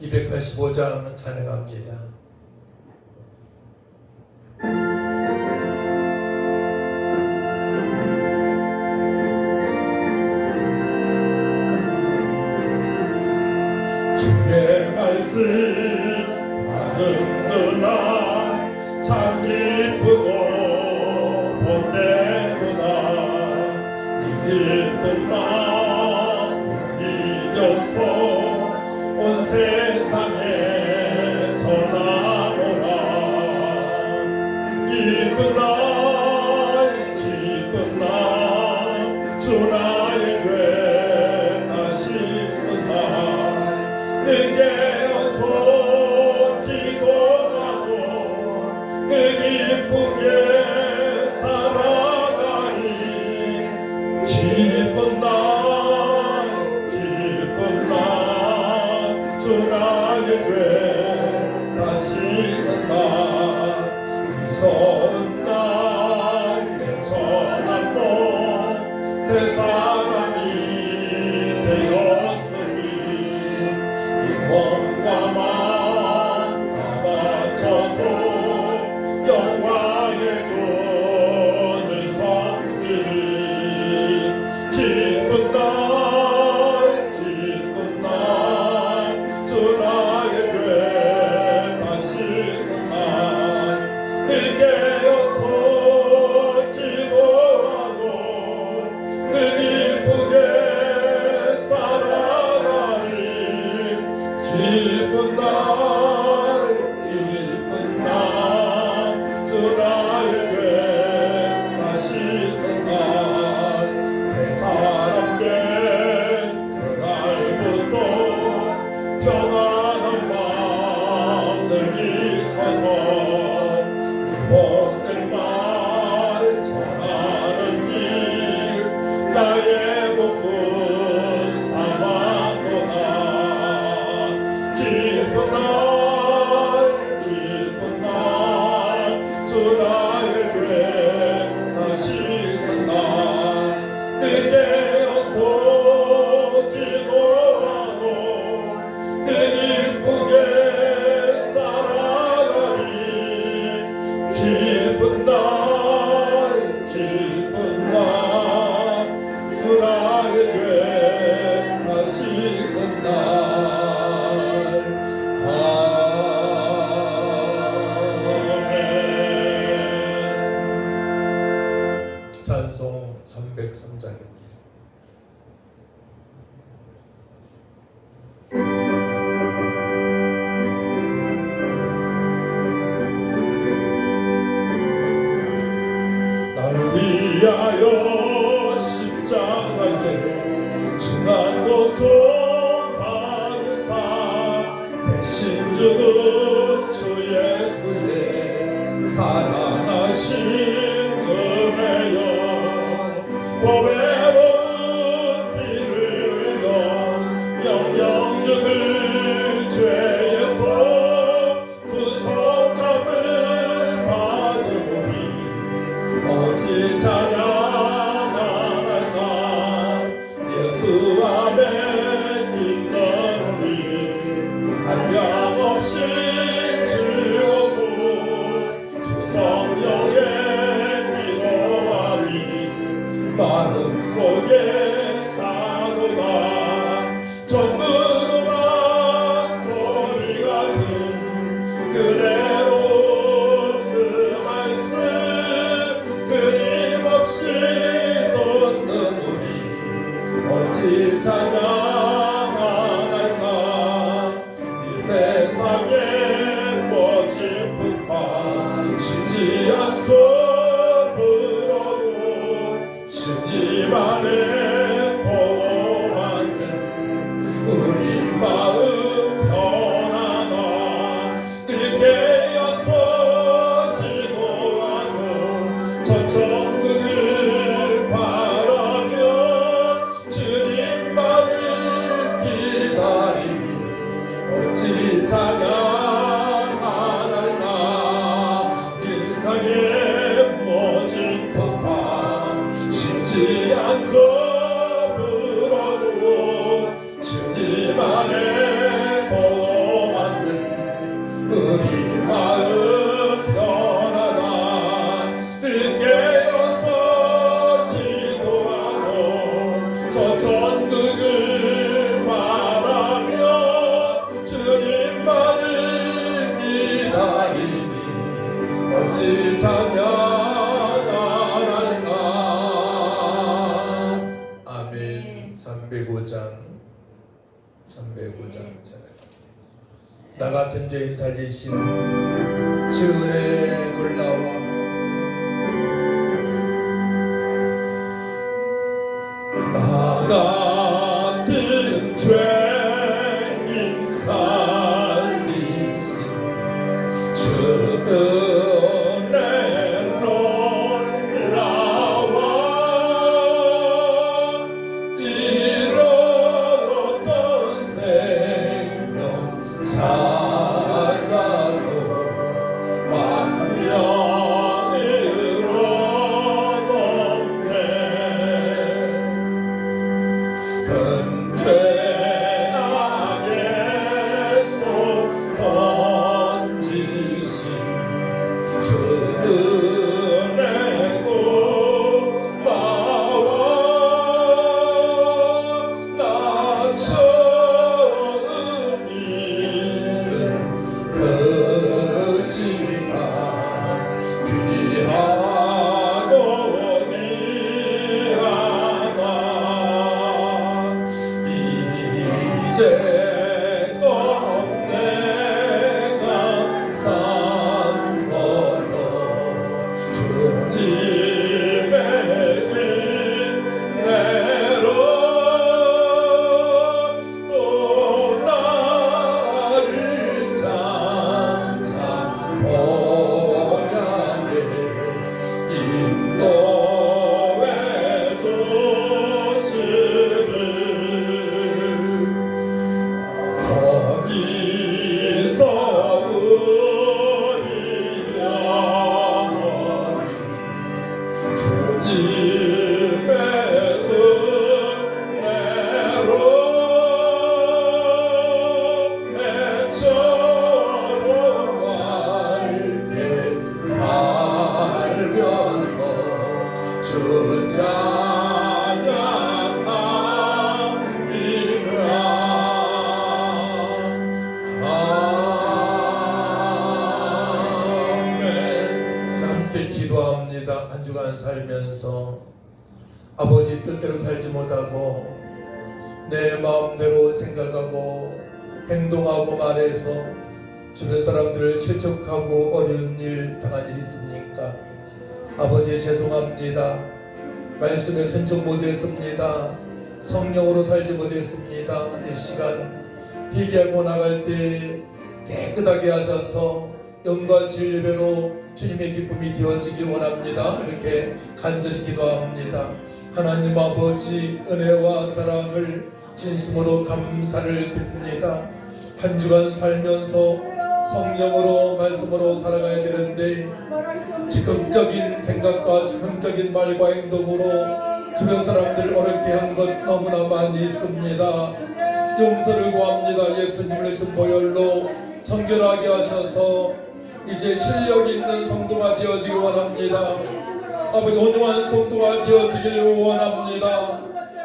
285장 찬양합니다. 주의 말씀 받은도다 참 기쁘고 본대도다 이 기쁜 마음 이겨서 온 세상에 전하노라. 기쁜 날 주 나의 죄 다시 쓴날 깨어서 기도하고 기쁘게 살아가니 기쁜 날 주 나의 죄 다시 산다. 이전 날 내 천한 몸 새 사람이 되었으니 이 몸과 마음 다 바쳐서 영광의 주를 섬기리. 기쁜 날 주 나의 죄 다시 쓴날 깨어서 기도하고 기쁘게 살아가리. 기쁜 날 주 나의 죄 다시 쓴날 새 사람 된 그날부터 평안한 마음들 있어서 이 복된 말 전하는 일 나의 복은 삼았도다. 기쁜 날 주 나의 죄 다시 산날 깨어서 기도하고 기쁘게 살아가리. 기쁜 날 주 나의 죄 다시 산날. 찬송 303장입니다. 날 위하여 십자가에 지난 고통 받으사 대신 주는 주 예수의 사랑하신 은혜여. 보배로운 피를 흘려 영영 죽을 죄에서 구속함을 받으오니 어찌 찬양하날까. 예수 안에 있는 우리 한량없이 즐겁고 주 성령의 위로함이 마음속에 차도다. 전부가 소리 같은 그대로운 그 말씀 끊임없이 듣는 우리 어찌 찬양하날까. 이 세상에 멋진 풍파 쉬지 않고 불어도 주님 안에 보호받는 우리 마음 편안하. 늘 깨어서 기도하고 천천국을 바라며 주님만을 기다리니 어찌 찬양하날까. 세상에 멋진 풍파 쉬지 않고 불어도 주님 안에 참배고자 찬양합니다. 나 같은 죄인 살리신 주 은혜 놀라워 나 같은 죄인 살리신 주 은혜 놀라워 잃었던 생명 찾아도 왕년으로 넘네 근죄나에서 건지신 주 은혜고 나와 나 처음 믿은 그 시간 귀하고 귀하다 이제껏 내가 산 것도 주님의 은혜로 또 나를 장차 본향에 인도해 주시를 거기서 우리 영원히 주님의 은혜로 애처로 밝게 살면서 주 찬양하리라. 아멘. 함께 기도합니다. 한 주간 살면서 아버지 뜻대로 살지 못하고 내 마음대로 생각하고 행동하고 말해서 주변 사람들을 실족하고 어려운 일 당한 일 있습니까? 아버지 죄송합니다. 말씀에 순종 못했습니다. 성령으로 살지 못했습니다. 이 시간 회개하고 나갈 때 깨끗하게 하셔서 영과 진리배로 주님의 기쁨이 되어지기 원합니다. 이렇게 간절히 기도합니다. 하나님 아버지 은혜와 사랑을 진심으로 감사를 드립니다. 한 주간 살면서 성령으로 말씀으로 살아가야 되는데 즉흥적인 생각과 즉흥적인 말과 행동으로 주변 사람들 어렵게 한 것 너무나 많이 있습니다. 용서를 구합니다. 예수님을 신보혈로 청결하게 하셔서 이제 실력 있는 성도가 되어지길 원합니다. 아버지 온유한 성도가 되어지길 원합니다.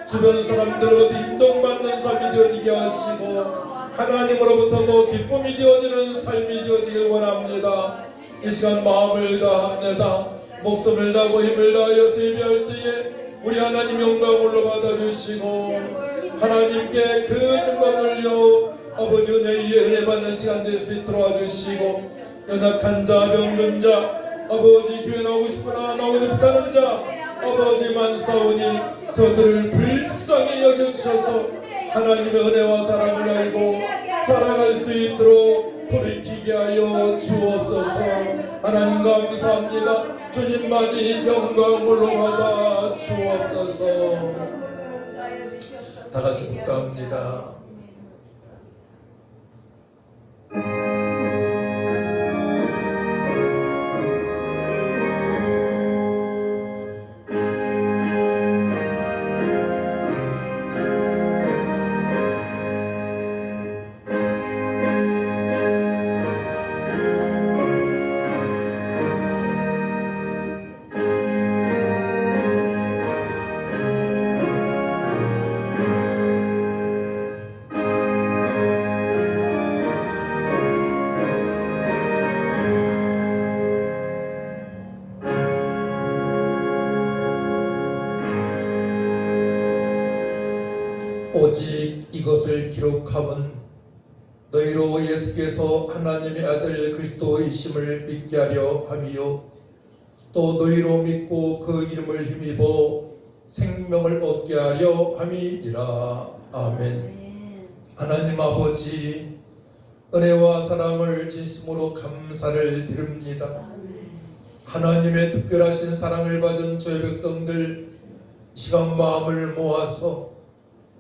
주변 사람들로부터 인정받는 삶이 되어지게 하시고 하나님으로부터도 기쁨이 되어지는 삶이 되어지길 원합니다. 이 시간 마음을 다합니다. 목숨을 다하고 힘을 다하여 예배할 때에 우리 하나님 영광을 받아주시고 하나님께 그 영광을요 아버지 은혜의 은혜 받는 시간 될 수 있도록 도와주시고 연약한 자 병든 자 아버지 교회 나오고 싶구나 나오지 못하는 자 아버지 만사오니 저들을 불쌍히 여겨주셔서 하나님의 은혜와 사랑을 알고 살아갈 수 있도록 돌이키게 하여 주옵소서. 하나님 감사합니다. 주님만이 영광을 받아 주옵소서. 다같이 묵다합니다. 거룩함은 너희로 예수께서 하나님의 아들 그리스도이심을 믿게 하려 함이요 또 너희로 믿고 그 이름을 힘입어 생명을 얻게 하려 함이니라. 아멘. 하나님 아버지, 은혜와 사랑을 진심으로 감사를 드립니다. 하나님의 특별하신 사랑을 받은 주의 백성들, 이 시간 마음을 모아서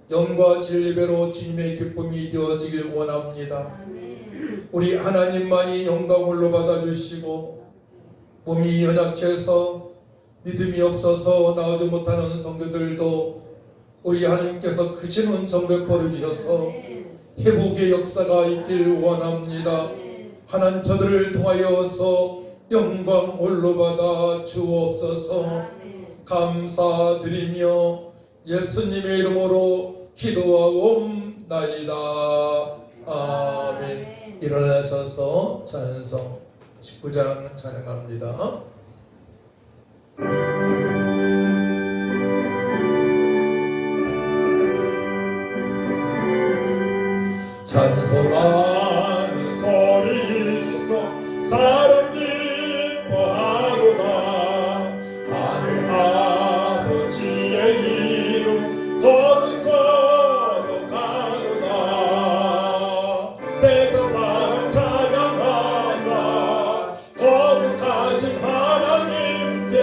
영과 진리배로 주님의 기쁨이 되어지길 원합니다. 우리 하나님만이 영광을로 받아주시고 몸이 연약해서 믿음이 없어서 나오지 못하는 성도들도 우리 하나님께서 크신 은총 베풀어 주셔서 회복의 역사가 있길 원합니다. 하나님 저들을 통하여서 영광 홀로 받아 주옵소서. 감사드리며 예수님의 이름으로 기도하옵나이다. 아멘. 일어나셔서 찬송 19장 찬양합니다. 찬송하는 소리 있어 사람 기뻐하도다. 하늘 아버지의 이름 거룩거룩하도다. 세상 사람 찬양하자 거룩하신 하나님께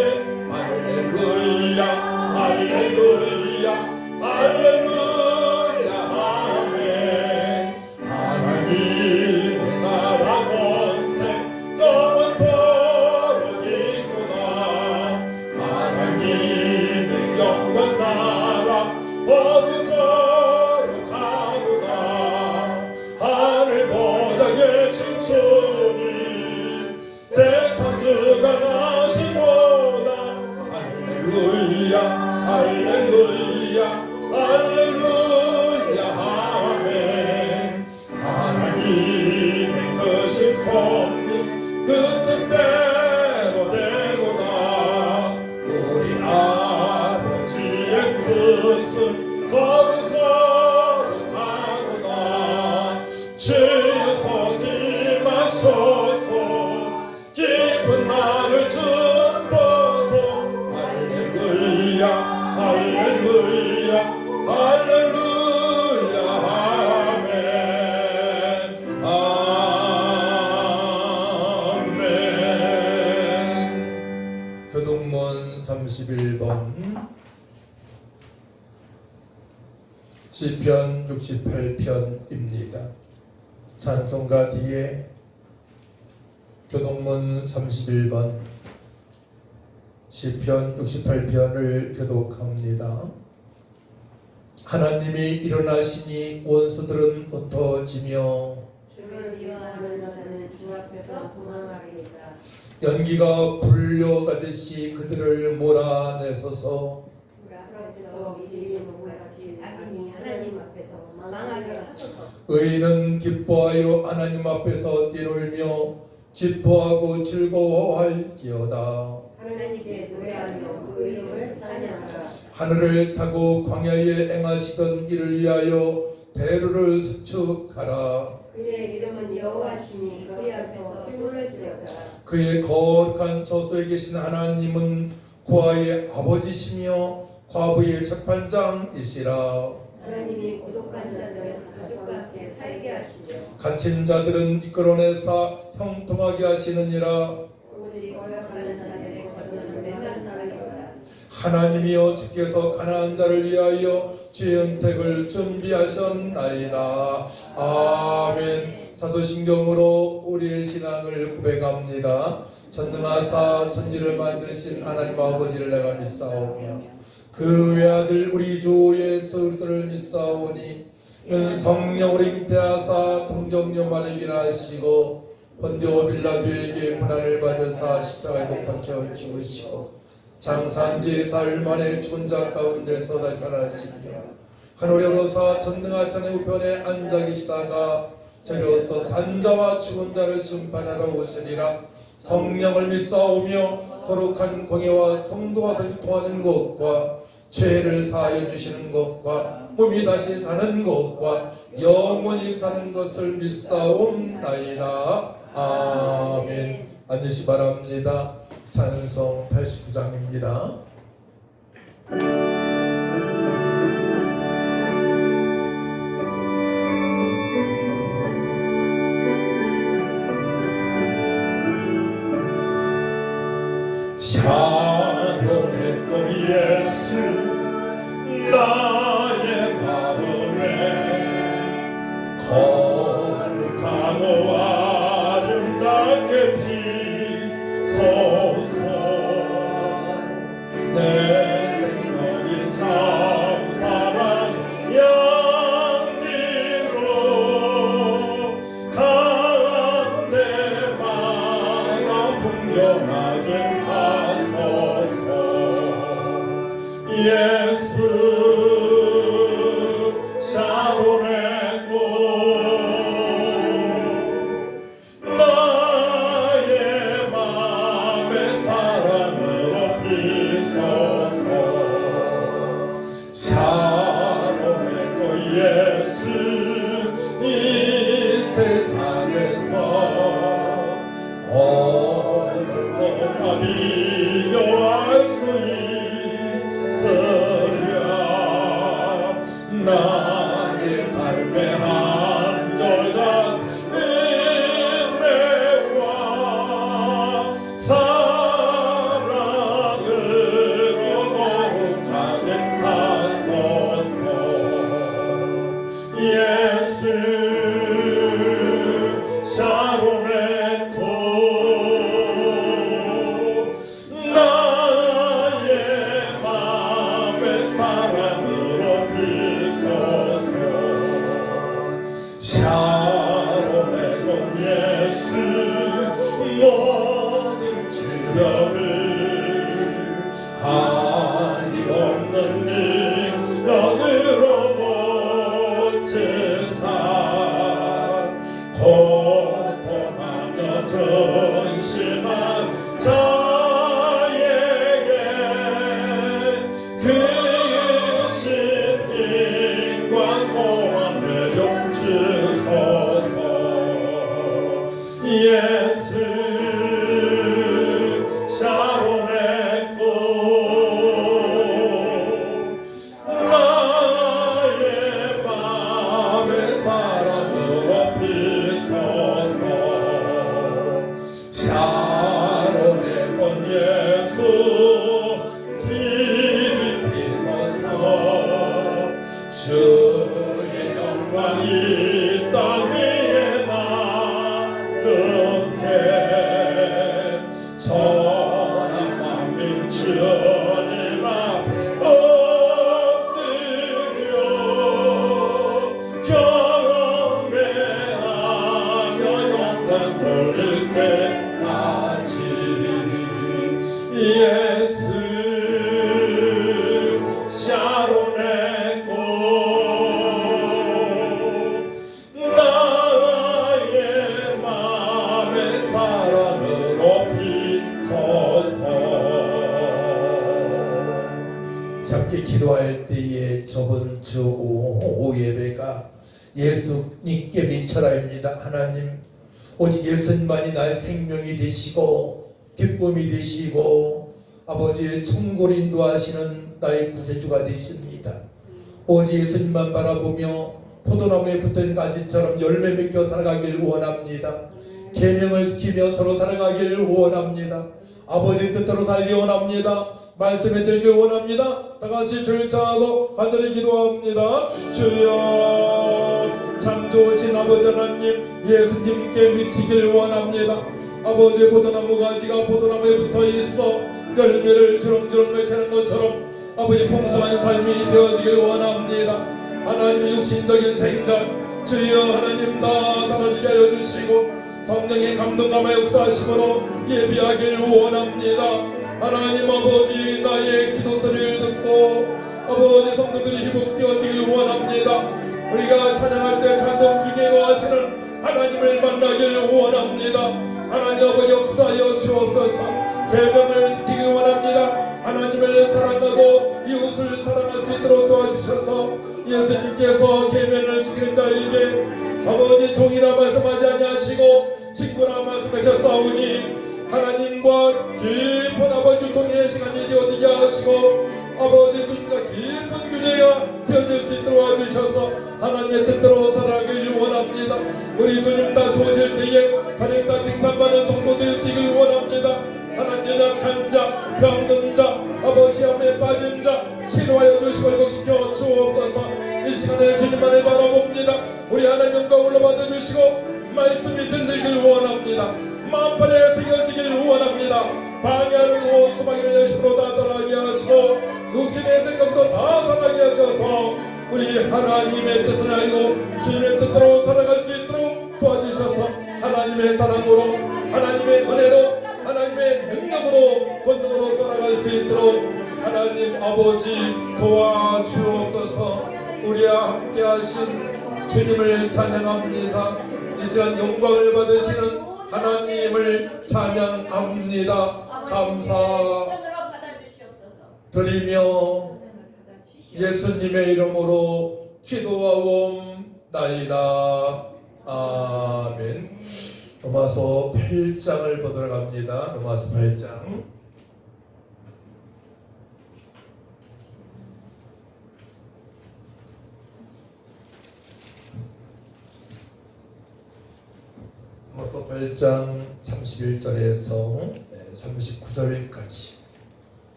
할렐루야 할렐루야 할렐루야. 할렐루야 할렐루야 아멘. 하나님의 크신 섭리 그 뜻대로 되도다. 우리 아버지의 뜻은 거룩거룩하도다. 주여 서김하셔서 기쁜 날을 주소서. 할렐루야 할렐루야 할렐루야 아멘 아멘. 교동문 31번 시편 68편입니다. 찬송가 뒤에 교동문 31번 시편 68편을 교독합니다. 하나님이 일어나시니 원수들은 흩어지며 주를 미워하는 자는 주 앞에서 도망하리이다. 연기가 불려가듯이 그들을 몰아내소서. 불 앞에서 미리 목같이 악인이 하나님 앞에서 망하게 하소서. 의인은 기뻐하여 하나님 앞에서 뛰놀며 기뻐하고 즐거워할지어다. 하나님께 노래하며 그 이름을 찬양하라. 하늘을 타고 광야에 행하시던 이를 위하여 대루를 수축하라. 그의 이름은 여호와시니 그의 앞에서 뛰놀지어다. 그의 거룩한 저소에 계신 하나님은 고아의 아버지시며 과부의 재판장이시라. 하나님이 고독한 자들을 가족과 함께 살게 하시며 갇힌 자들은 이끌어내사 형통하게 하시느니라. 오직 거역하는 자들의 거처는 메말라리로다. 하나님이여 주께서 가난한 자를 위하여 주의 은택을 준비하셨나이다. 아멘. 사도신경으로 우리의 신앙을 고백합니다. 전능하사 천지를 만드신 하나님 아버지를 내가 믿사오며 그 외아들 우리 주 예수 그리스도를 믿사오니 이는 성령으로 잉태하사 동정녀 마리아에게 나시고 본디오 빌라도에게 고난을 받으사 십자가에 못 박혀 죽으시고 장사한지 사흘 만에 죽은 자 가운데서 다시 살아나시며 하늘에 오르사 전능하신 하나님 우편에 앉아 계시다가 저리로서 산자와 죽은 자를 심판하러 오시리라. 성령을 믿사오며 거룩한 공예와 성도와 생통하는 것과 죄를 사하여 주시는 것과 몸이 다시 사는 것과 영원히 사는 것을 믿사옵나이다. 아멘. 앉으시 바랍니다. 찬송 89장입니다. 샤론의 또 예수 나의 마음에 거룩하고 아름답게 비소서. 내 생명이 참사랑 양기로 가운데 마음 풍경하게 하소서. 예수 샤론의 꽃 나의 맘의 사랑으로 비소서. 샤론의 꽃 예수 이 세상에서 어느 것과 비교할 수 있으랴. 나의 삶의 한절간 은혜와 사랑으로 거룩하게 하소서. 예수 샤론의 꽃 나의 맘의 사랑으로 비소서. 샤론의 꽃 예수 모든 질병을 한이 없는 능력으로 고치사 고통하며 근심한 자에게 그 신님과 소원을 주소서. 예수 샤론의 꽃 나의 맘의 사랑으로 비소서. 샤론의 꽃 예수 비비소서. 주의 영광이 땅 위에 나르게 천하 만민 주님 앞 엎드려 경배하며 영광 돌릴 때까지. 예수 샤론의 꽃 나의 맘의 사랑으로 비소서. 함께 기도할 때에 저번 주 오후 예배가 예수님께 민철하입니다. 하나님, 오직 예수님만이 나의 생명이 되시고 기쁨이 되시고 아버지의 천국을 인도하시는 나의 구세주가 되십니다. 오직 예수님만 바라보며 포도나무에 붙은 가지처럼 열매 맺겨 살아가길 원합니다. 계명을 지키며 서로 살아가길 원합니다. 아버지 뜻대로 살기 원합니다. 말씀에 들기 원합니다. 다같이 절차하고 간절히 기도합니다. 주여, 참 좋으신 아버지 하나님, 예수님께 미치길 원합니다. 아버지의 포도나무 가지가 포도나무에 붙어있어 열매를 주렁주렁 맺히는 것처럼 아버지 풍성한 삶이 되어지길 원합니다. 하나님의 육신적인 생각 주여 하나님 다 사라지게 하여 주시고 성령의 감동감화 역사하심으로 예비하길 원합니다. 하나님 아버지, 나의 기도 소리를 듣고 아버지 성도들이 회복되어지길 원합니다. 우리가 찬양할 때 찬송 중에 거하시는 하나님을 만나길 원합니다. 하나님 아버지 역사하여 주옵소서. 계명을 지키길 원합니다. 하나님을 사랑하고 이웃을 사랑할 수 있도록 도와주셔서 예수님께서 계명을 지키는 자에게 아버지 종이라 말씀하지 아니하시고 친구라 말씀하셨사오니 하나님과 깊은 아버지 유통의 시간이 되어지게 하시고 아버지 주님과 깊은 교제가 되어질 수 있도록 와주셔서 하나님의 뜻대로 살아가길 원합니다. 우리 주님 다시 오실 때에 가정 다 칭찬받는 성도 되어지길 원합니다. 하나님 약한 자, 병든 자, 아버지 암에 빠진 자 치료하여 주시고 회복시켜 주옵소서. 이 시간에 주님만을 바라봅니다. 우리 하나님 영광 올라받아 주시고 말씀이 들리길 원합니다. 만판에 새겨지길 원합니다. 방해하는 수박이를 열심으로 다 떠나게 하시고 육신의 생각도 다 떠나게 하셔서 우리 하나님의 뜻을 알고 주님의 뜻대로 살아갈 수 있도록 도와주셔서 하나님의 사랑으로 하나님의 은혜로 하나님의 능력으로 권능으로 살아갈 수 있도록 하나님 아버지 도와주옵소서. 우리와 함께 하신 주님을 찬양합니다. 이 시간 영광을 받으시는 하나님을 찬양합니다. 감사 드리며 예수님의 이름으로 기도하옵나이다. 아멘. 로마서 8장을 보도록 합니다. 로마서 8장. 로마서 8장 31절에서 39절까지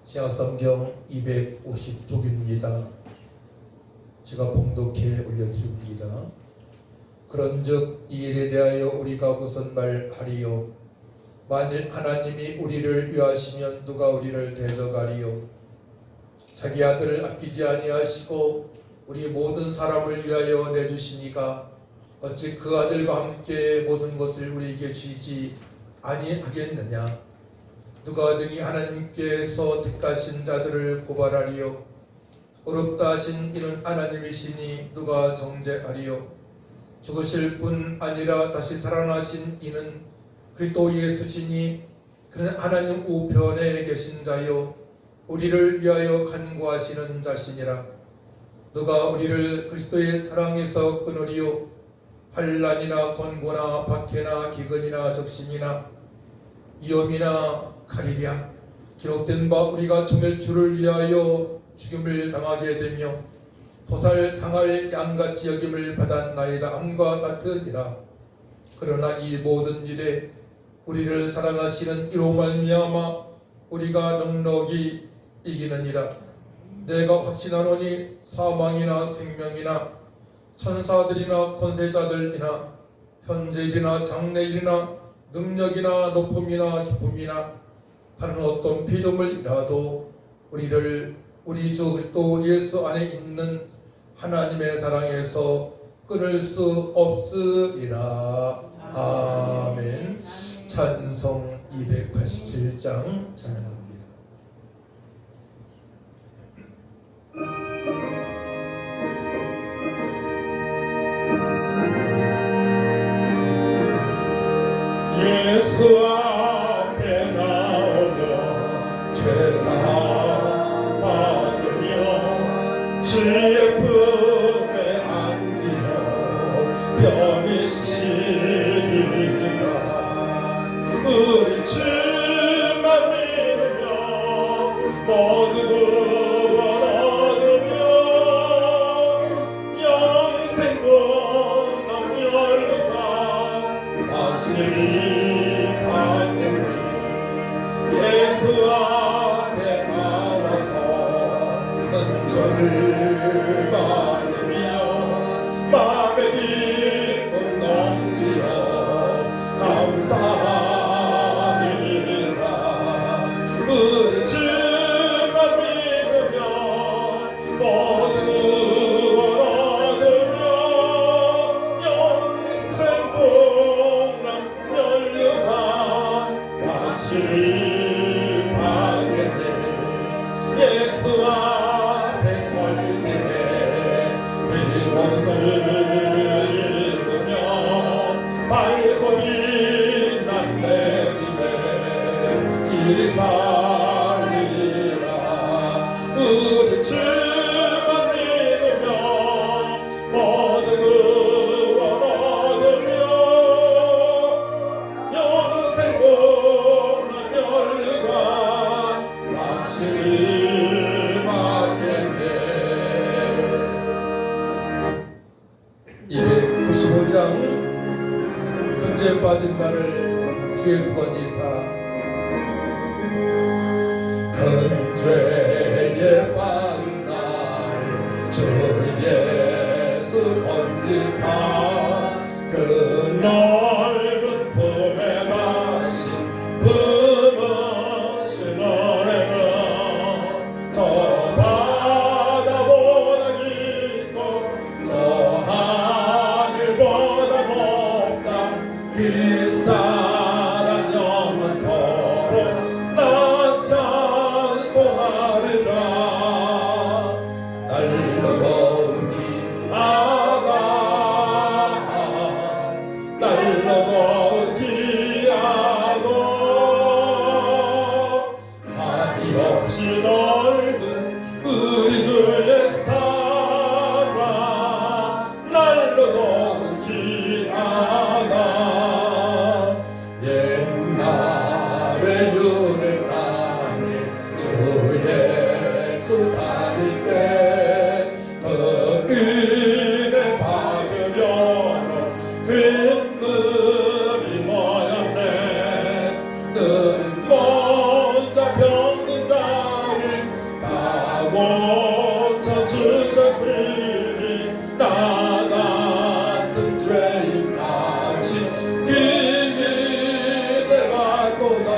신약성경 250쪽입니다. 제가 봉독해 올려드립니다. 그런즉 이 일에 대하여 우리가 무슨 말하리요? 만일 하나님이 우리를 위하시면 누가 우리를 대적하리요? 자기 아들을 아끼지 아니하시고 우리 모든 사람을 위하여 내주시니가 어찌 그 아들과 함께 모든 것을 우리에게 주시지 아니하겠느냐? 누가 등이 하나님께서 택하신 자들을 고발하리요? 어렵다 하신 이는 하나님이시니 누가 정죄하리요? 죽으실 뿐 아니라 다시 살아나신 이는 그리스도 예수시니 그는 하나님 우편에 계신 자요 우리를 위하여 간구하시는 자시니라. 누가 우리를 그리스도의 사랑에서 끊으리요? 환난이나 권고나 박해나 기근이나 적신이나 위험이나 가리랴. 기록된 바 우리가 정결주를 위하여 죽임을 당하게 되며 도살 당할 양같이 여김을 받았나이다 함과 같으니라. 그러나 이 모든 일에 우리를 사랑하시는 이로 말미암아 우리가 넉넉히 이기느니라. 내가 확신하노니 사망이나 생명이나 천사들이나 권세자들이나 현재일이나 장래일이나 능력이나 높음이나 기쁨이나 다른 어떤 피조물이라도 우리를 우리 주 그리스도 예수 안에 있는 하나님의 사랑에서 끊을 수 없으리라. 아멘. 찬송 287장 찬양합니다. 예수 앞에 나오며 죄사함 받으며 주의 품에 안기며 병이 시리라. 우리 주만 믿으며 모두 구원 얻으며 영생은 남열루가 확실히 예수 앞에 나와서 은총을 받으며 마음의 기쁨 넘치어 감사합니다. 우리 주만 믿으며 5장 금죄에 빠진 나를 주 예수 건지사 근죄에 빠진 나를 주 예수 건지사 그 넓은 품에 다시 품으신 은혜는 저 바다보다 깊고 저 하늘보다 높다 비싼 영원토록 나 찬송하리라 날로 귀하다 날로 귀하도 한이 없이 넓은 우리 주의 사랑 날로도 귀하다 옛날에 유대 땅에 주 예수 다닐 때그 은혜 받으려고 빈들이 모였네 너는 먼저 병든 자를 다 고쳐주셨으니 나 같은 죄인같이 기대가 또다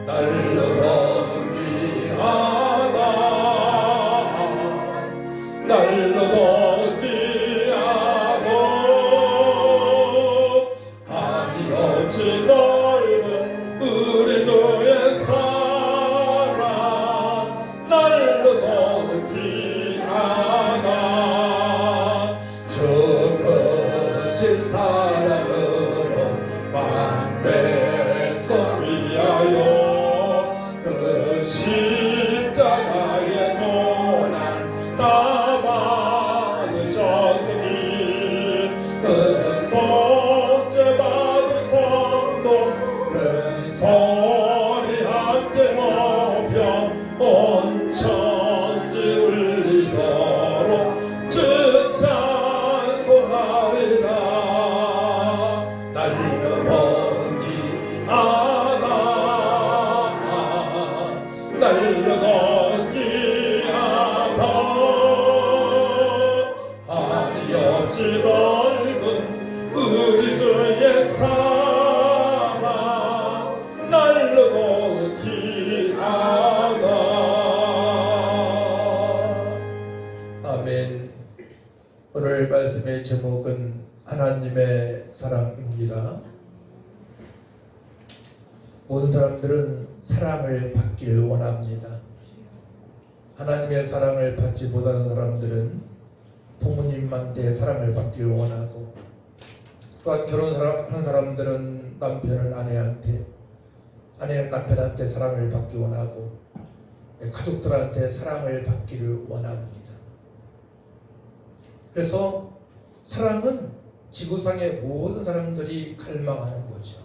날로도 귀하다 날로도 귀하고 한이 없이 넓은 우리 주의 사랑 날로도 귀하다 죽으신 사랑으로 만백성 위하여 그 십자가의 고난 다 받으셨으니 그 속죄 받은 성도 큰 소리 함께 높여 온 천지 울리도록 주 찬송하리라 날로도 귀하다 날로도 귀하다 한이 없이 넓은 우리 주의 사랑 날로도 귀하다 아멘. 오늘 말씀의 제목은 하나님의 사랑입니다. 모든 사람들은 사랑을 받길 원합니다. 하나님의 사랑을 받지 못하는 사람들은 부모님한테 사랑을 받길 원하고, 또한 결혼하는 사람들은 남편은 아내한테, 아내는 남편한테 사랑을 받기 원하고, 가족들한테 사랑을 받기를 원합니다. 그래서 사랑은 지구상의 모든 사람들이 갈망하는 거죠.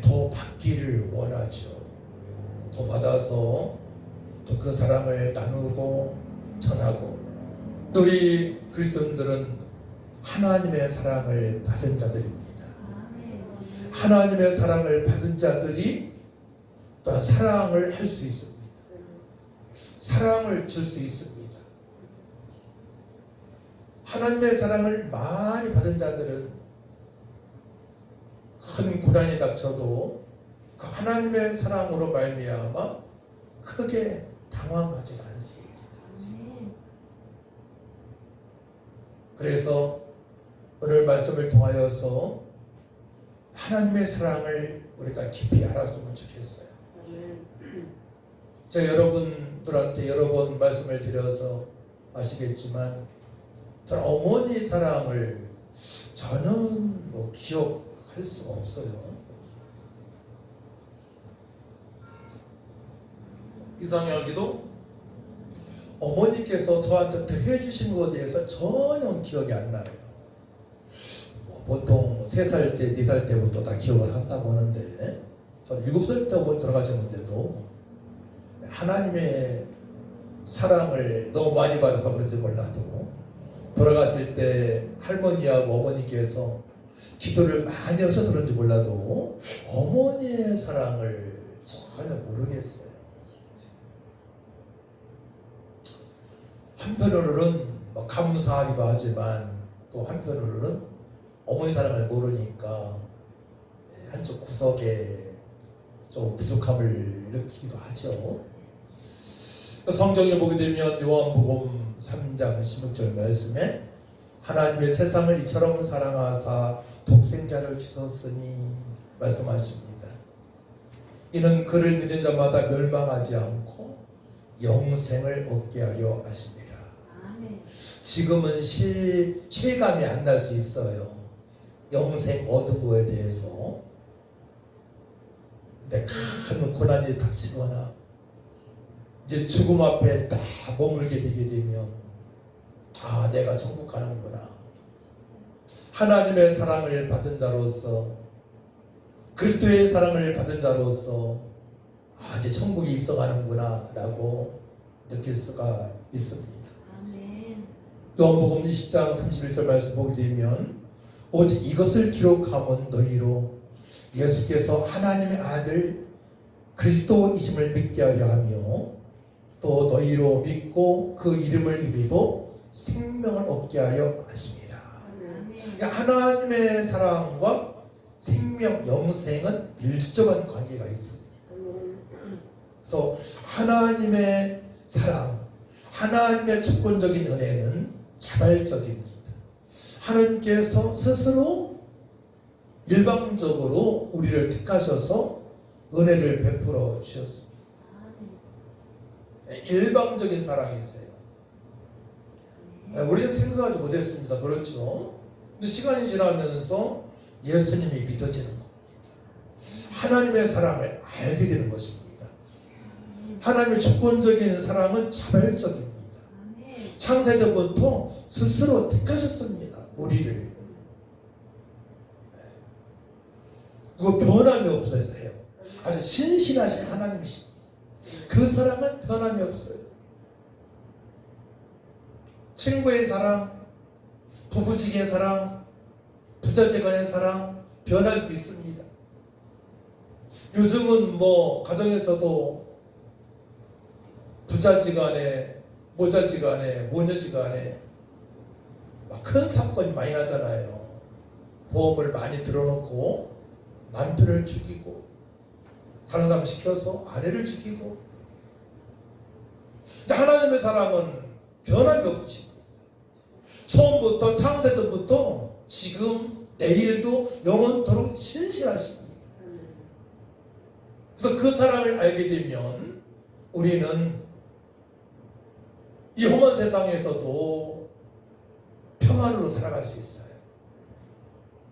더 받기를 원하죠. 더 받아서 또 그 사랑을 나누고 전하고, 또 우리 그리스도인들은 하나님의 사랑을 받은 자들입니다. 하나님의 사랑을 받은 자들이 또 사랑을 할 수 있습니다. 사랑을 줄 수 있습니다. 하나님의 사랑을 많이 받은 자들은 큰 고난이 닥쳐도 그 하나님의 사랑으로 말미암아 크게 당황하지 않습니다. 그래서 오늘 말씀을 통하여서 하나님의 사랑을 우리가 깊이 알았으면 좋겠어요. 제가 여러분들한테 여러 번 말씀을 드려서 아시겠지만 저는 어머니 사랑을 전혀 기억할 수가 없어요. 이상하게도 어머니께서 저한테 해주신 것에 대해서 전혀 기억이 안 나요. 보통 3살 때, 4살 때부터 다 기억을 한다고 하는데, 저는 7살 때부터 들어가셨는데도 하나님의 사랑을 너무 많이 받아서 그런지 몰라도 돌아가실 때 할머니하고 어머니께서 기도를 많이 하셔서 그런지 몰라도 어머니의 사랑을 전혀 모르겠어요. 한편으로는 감사하기도 하지만 또 한편으로는 어머니 사랑을 모르니까 한쪽 구석에 좀 부족함을 느끼기도 하죠. 성경에 보게 되면 요한복음 3장 16절 말씀에 하나님의 세상을 이처럼 사랑하사 독생자를 주셨으니 말씀하십니다. 이는 그를 믿는 자마다 멸망하지 않고 영생을 얻게 하려 하십니다. 지금은 실감이 안 날 수 있어요. 영생 얻은 거에 대해서. 근데 큰 고난이 닥치거나 이제 죽음 앞에 딱 머물게 되게 되면 아, 내가 천국 가는구나. 하나님의 사랑을 받은 자로서, 그리스도의 사랑을 받은 자로서 아, 이제 천국에 입성하는구나 라고 느낄 수가 있습니다. 요한복음 20장 31절 말씀 보게 되면 오직 이것을 기록함은 너희로 예수께서 하나님의 아들 그리스도이심을 믿게 하려 하며 또 너희로 믿고 그 이름을 입고 생명을 얻게 하려 하십니다. 그러니까 하나님의 사랑과 생명, 영생은 밀접한 관계가 있습니다. 그래서 하나님의 사랑, 하나님의 조건적인 은혜는 자발적입니다. 하나님께서 스스로 일방적으로 우리를 택하셔서 은혜를 베풀어 주셨습니다. 일방적인 사랑이 있어요. 우리는 생각하지 못했습니다. 그렇죠? 근데 시간이 지나면서 예수님이 믿어지는 겁니다. 하나님의 사랑을 알게 되는 것입니다. 하나님의 주권적인 사랑은 자발적입니다. 창세전부터 스스로 택하셨습니다. 우리를. 그거 변함이 없어요. 아주 신실하신 하나님이십니다. 그 사랑은 변함이 없어요. 친구의 사랑, 부부지기의 사랑, 부자지간의 사랑 변할 수 있습니다. 요즘은 가정에서도 부자지간에, 모자지간에, 모녀지간에 큰 사건이 많이 나잖아요. 보험을 많이 들어놓고 남편을 죽이고 다른 사람 시켜서 아내를 죽이고. 근데 하나님의 사랑은 변함이 없으십니다. 처음부터 창세전부터 지금 내일도 영원토록 신실하십니다. 그래서 그 사랑을 알게 되면 우리는 이 험한 세상에서도 평안으로 살아갈 수 있어요.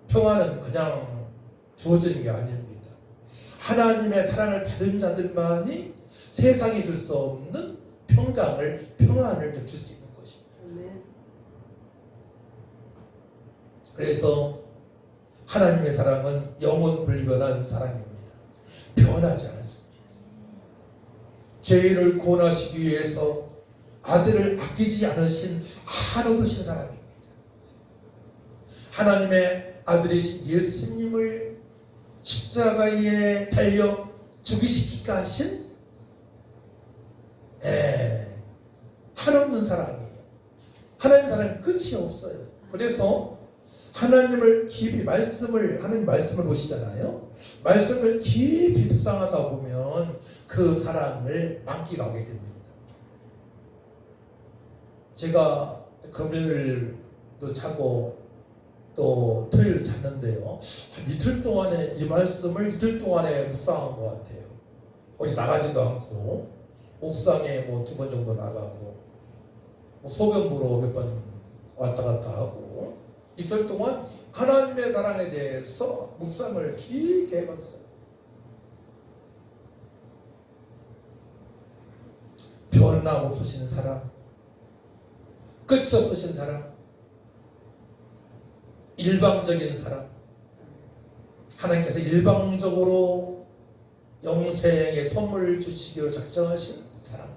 평안은 그냥 주어지는 게 아닙니다. 하나님의 사랑을 받은 자들만이 세상이 줄 수 없는 평안을 느낄 수 있는 것입니다. 그래서 하나님의 사랑은 영원 불변한 사랑입니다. 변하지 않습니다. 죄인을 구원하시기 위해서 아들을 아끼지 않으신 한없으신 사랑입니다. 하나님의 아들이신 예수님을 십자가에 달려 죽이시기까 하신 한없는 사랑이에요. 하나님 사랑은 끝이 없어요. 그래서 하나님을 깊이 하나님 말씀을 보시잖아요. 말씀을 깊이 묵상하다 보면 그 사랑을 만끽하게 됩니다. 제가 금요일도 자고 또 토요일 잤는데요. 이틀 동안에 이 말씀을 이틀 동안에 묵상한 것 같아요. 어디 나가지도 않고 옥상에 2번 정도 나가고 소변부로 몇 번 왔다 갔다 하고 이틀 동안 하나님의 사랑에 대해서 묵상을 깊게 해봤어요. 변함 없으신 사랑, 끝이 없으신 사랑, 일방적인 사랑, 하나님께서 일방적으로 영생의 선물을 주시기로 작정하신 사랑.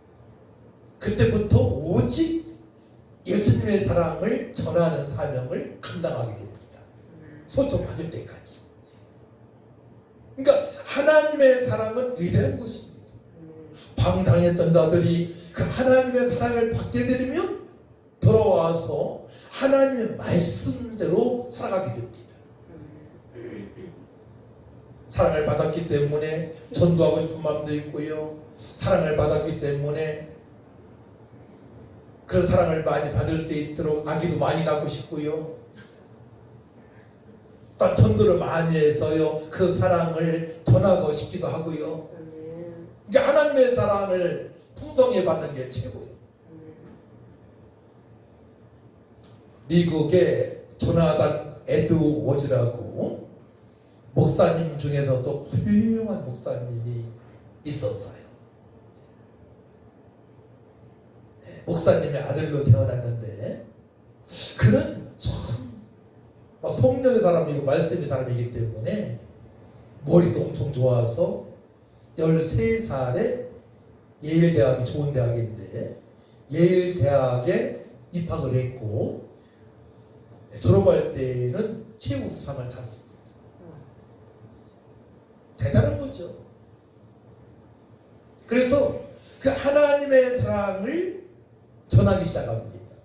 그때부터 오직 예수님의 사랑을 전하는 사명을 감당하게 됩니다. 소청 받을 때까지. 그러니까 하나님의 사랑은 위대한 것입니다. 방탕했던 자들이 그 하나님의 사랑을 받게 되면 돌아와서 하나님의 말씀대로 살아가게 됩니다. 사랑을 받았기 때문에 전도하고 싶은 마음도 있고요. 사랑을 받았기 때문에 그런 사랑을 많이 받을 수 있도록 아기도 많이 낳고 싶고요. 또 전도를 많이 해서요. 그 사랑을 전하고 싶기도 하고요. 이게 하나님의 사랑을 풍성히 받는 게 최고예요. 미국의 조나단 에드워즈라고 목사님 중에서도 훌륭한 목사님이 있었어요. 목사님의 아들로 태어났는데 그는 참 성령의 사람이고 말씀의 사람이기 때문에 머리도 엄청 좋아서 13살에 예일대학이 좋은 대학인데 예일대학에 입학을 했고 졸업할 때는 최우수상을 탔습니다. 대단한 거죠. 그래서 그 하나님의 사랑을 전하기 시작합니다.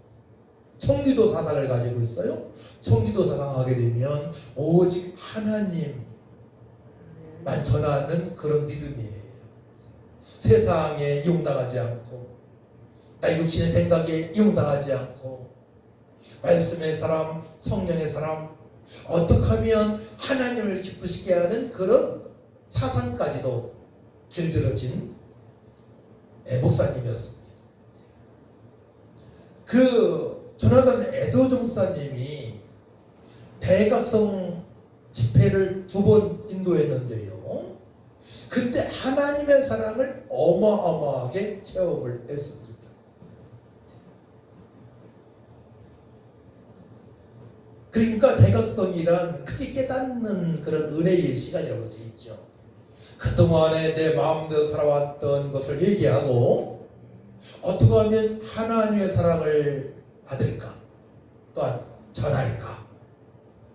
청기도 사상을 가지고 있어요. 청기도 사상 하게 되면 오직 하나님만 전하는 그런 믿음이에요. 세상에 이용당하지 않고 나 육신의 생각에 이용당하지 않고 말씀의 사람, 성령의 사람, 어떻게 하면 하나님을 기쁘시게 하는 그런 사상까지도 길들여진 목사님이었습니다. 그 조나단 에드워즈 목사님이 대각성 집회를 2번 인도했는데요. 그때 하나님의 사랑을 어마어마하게 체험을 했습니다. 그러니까 대각성이란 크게 깨닫는 그런 은혜의 시간이라고 할 수 있죠. 그동안에 내 마음대로 살아왔던 것을 얘기하고 어떻게 하면 하나님의 사랑을 받을까 또한 전할까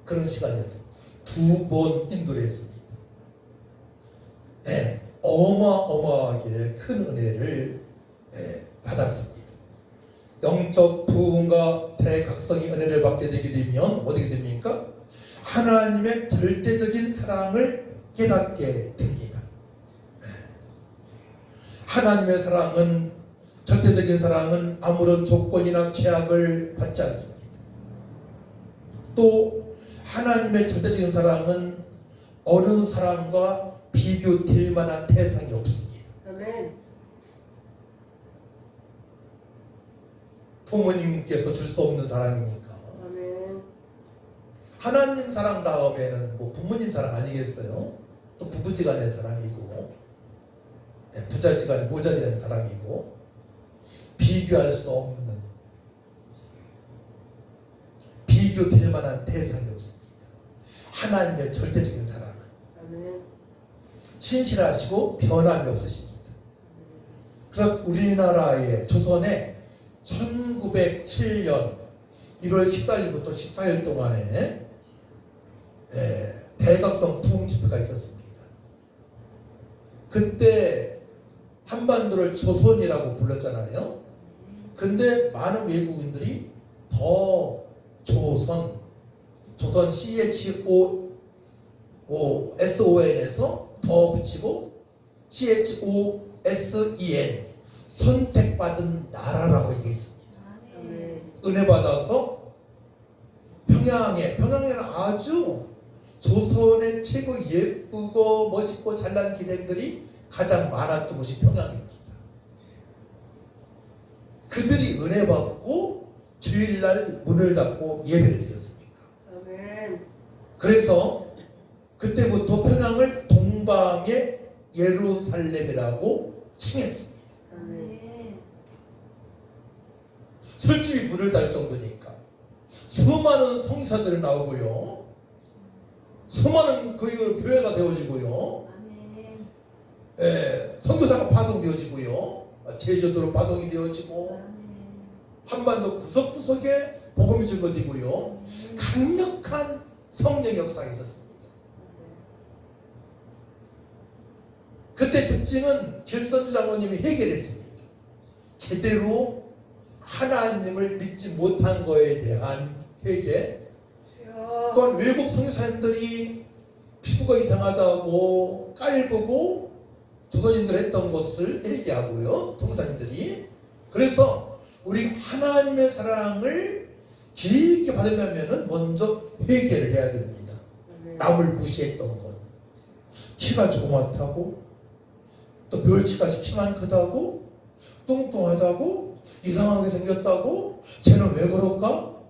그런 시간이었습니다. 2번 인도를 했습니다. 네, 어마어마하게 큰 은혜를 받았습니다. 영적 부흥과 대각성의 은혜를 받게 되게 되면 어떻게 됩니까? 하나님의 절대적인 사랑을 깨닫게 됩니다. 하나님의 사랑은 절대적인 사랑은 아무런 조건이나 제약을 받지 않습니다. 또 하나님의 절대적인 사랑은 어느 사랑과 비교될 만한 대상이 없습니다. 아멘. 부모님께서 줄 수 없는 사랑이니까. 아멘. 하나님 사랑 다음에는 뭐 부모님 사랑 아니겠어요? 또 부부지간의 사랑이고 부자지간의 모자지간의 사랑이고 비교할 수 없는 비교될 만한 대상이 없습니다. 하나님의 절대적인 사랑은 아멘. 신실하시고 변함이 없으십니다. 그래서 우리나라의 조선에 1907년 1월 14일부터 14일 동안에 대각성 부흥 집회가 있었습니다. 그때 한반도를 조선이라고 불렀잖아요. 근데 많은 외국인들이 더 조선 CHOSON에서 더 붙이고 CHOSEN 선택받은 나라라고 얘기했습니다. 아멘. 은혜 받아서 평양에는 아주 조선의 최고 예쁘고 멋있고 잘난 기생들이 가장 많았던 곳이 평양입니다. 그들이 은혜 받고 주일날 문을 닫고 예배를 드렸으니까. 아멘. 그래서 그때부터 평양을 동방의 예루살렘이라고 칭했습니다. 아멘. 술집이 문을 닫을 정도니까 수많은 성사들이 나오고요. 수많은 교회가 세워지고요. 아멘. 선교사가 파송되어지고요. 제주도로 파동이 되어지고 한반도 구석구석에 복음이 증거되고요. 강력한 성령 역사가 있었습니다. 그때 특징은 길선주 장로님이 해결했습니다. 제대로 하나님을 믿지 못한 거에 대한 회개. 또한 외국 선교사님들이 피부가 이상하다고 깔보고 조선인들 했던 것을 얘기하고요. 선교사님들이. 그래서 우리 하나님의 사랑을 깊게 받으려면 먼저 회개를 해야 됩니다. 남을 무시했던 것, 키가 조그맣다고, 또 멸치같이 키만 크다고, 뚱뚱하다고, 이상하게 생겼다고, 쟤는 왜 그럴까?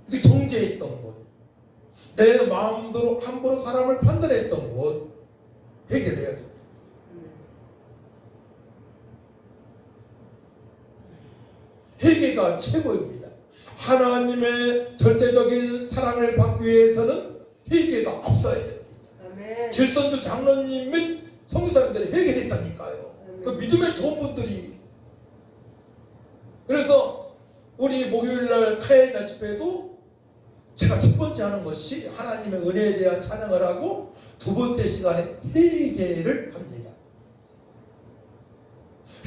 이게 정죄했던 것, 내 마음대로 함부로 사람을 판단했던 것, 해결해야 됩니다. 회개가 최고입니다. 하나님의 절대적인 사랑을 받기 위해서는 회개가 없어야 됩니다. 길선주 장로님 및 선교사님들이 회개했다니까요. 그 믿음의 좋은 분들이. 그래서 우리 목요일날 카야이나 집회도 제가 첫 번째 하는 것이 하나님의 은혜에 대한 찬양을 하고 두 번째 시간에 회개를 합니다.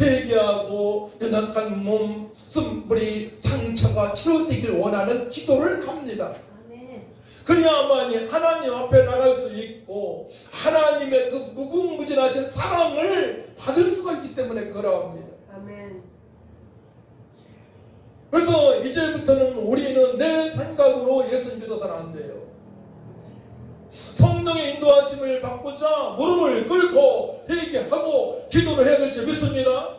회개하고 연약한 몸, 쓴뿌리, 상처가 치료되길 원하는 기도를 합니다. 그래야만이 하나님 앞에 나갈 수 있고 하나님의 그 무궁무진하신 사랑을 받을 수가 있기 때문에 그러합니다. 아멘. 그래서 이제부터는 우리는 내 생각으로 예수 믿어서는 안 돼요. 성령의 인도하심을 받고자 무릎을 꿇고 회개하고 기도를 해야 될지 믿습니다.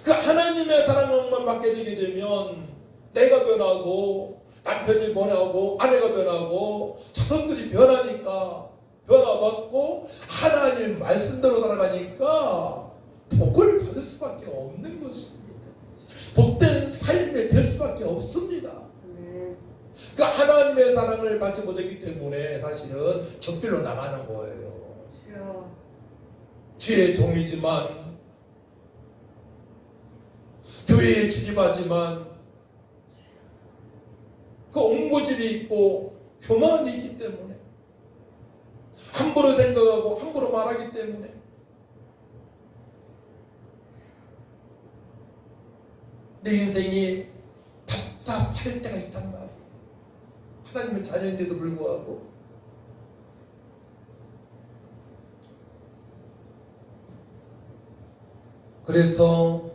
그 하나님의 사랑만 받게 되게 되면 내가 변하고 남편이 변하고 아내가 변하고 자손들이 변하니까 변화받고 하나님 말씀대로 살아가니까 복을 받을 수밖에 없는 것입니다. 복된 삶이 될 수밖에 없습니다. 그 하나님의 사랑을 받지 못했기 때문에 사실은 곁길로 나가는 거예요. 주의 종이지만 교회에 출입하지만 그 옹고질이 있고 교만이 있기 때문에 함부로 생각하고 함부로 말하기 때문에 내 인생이 답답할 때가 있단 말이에요. 하나님은 자녀인데도 불구하고. 그래서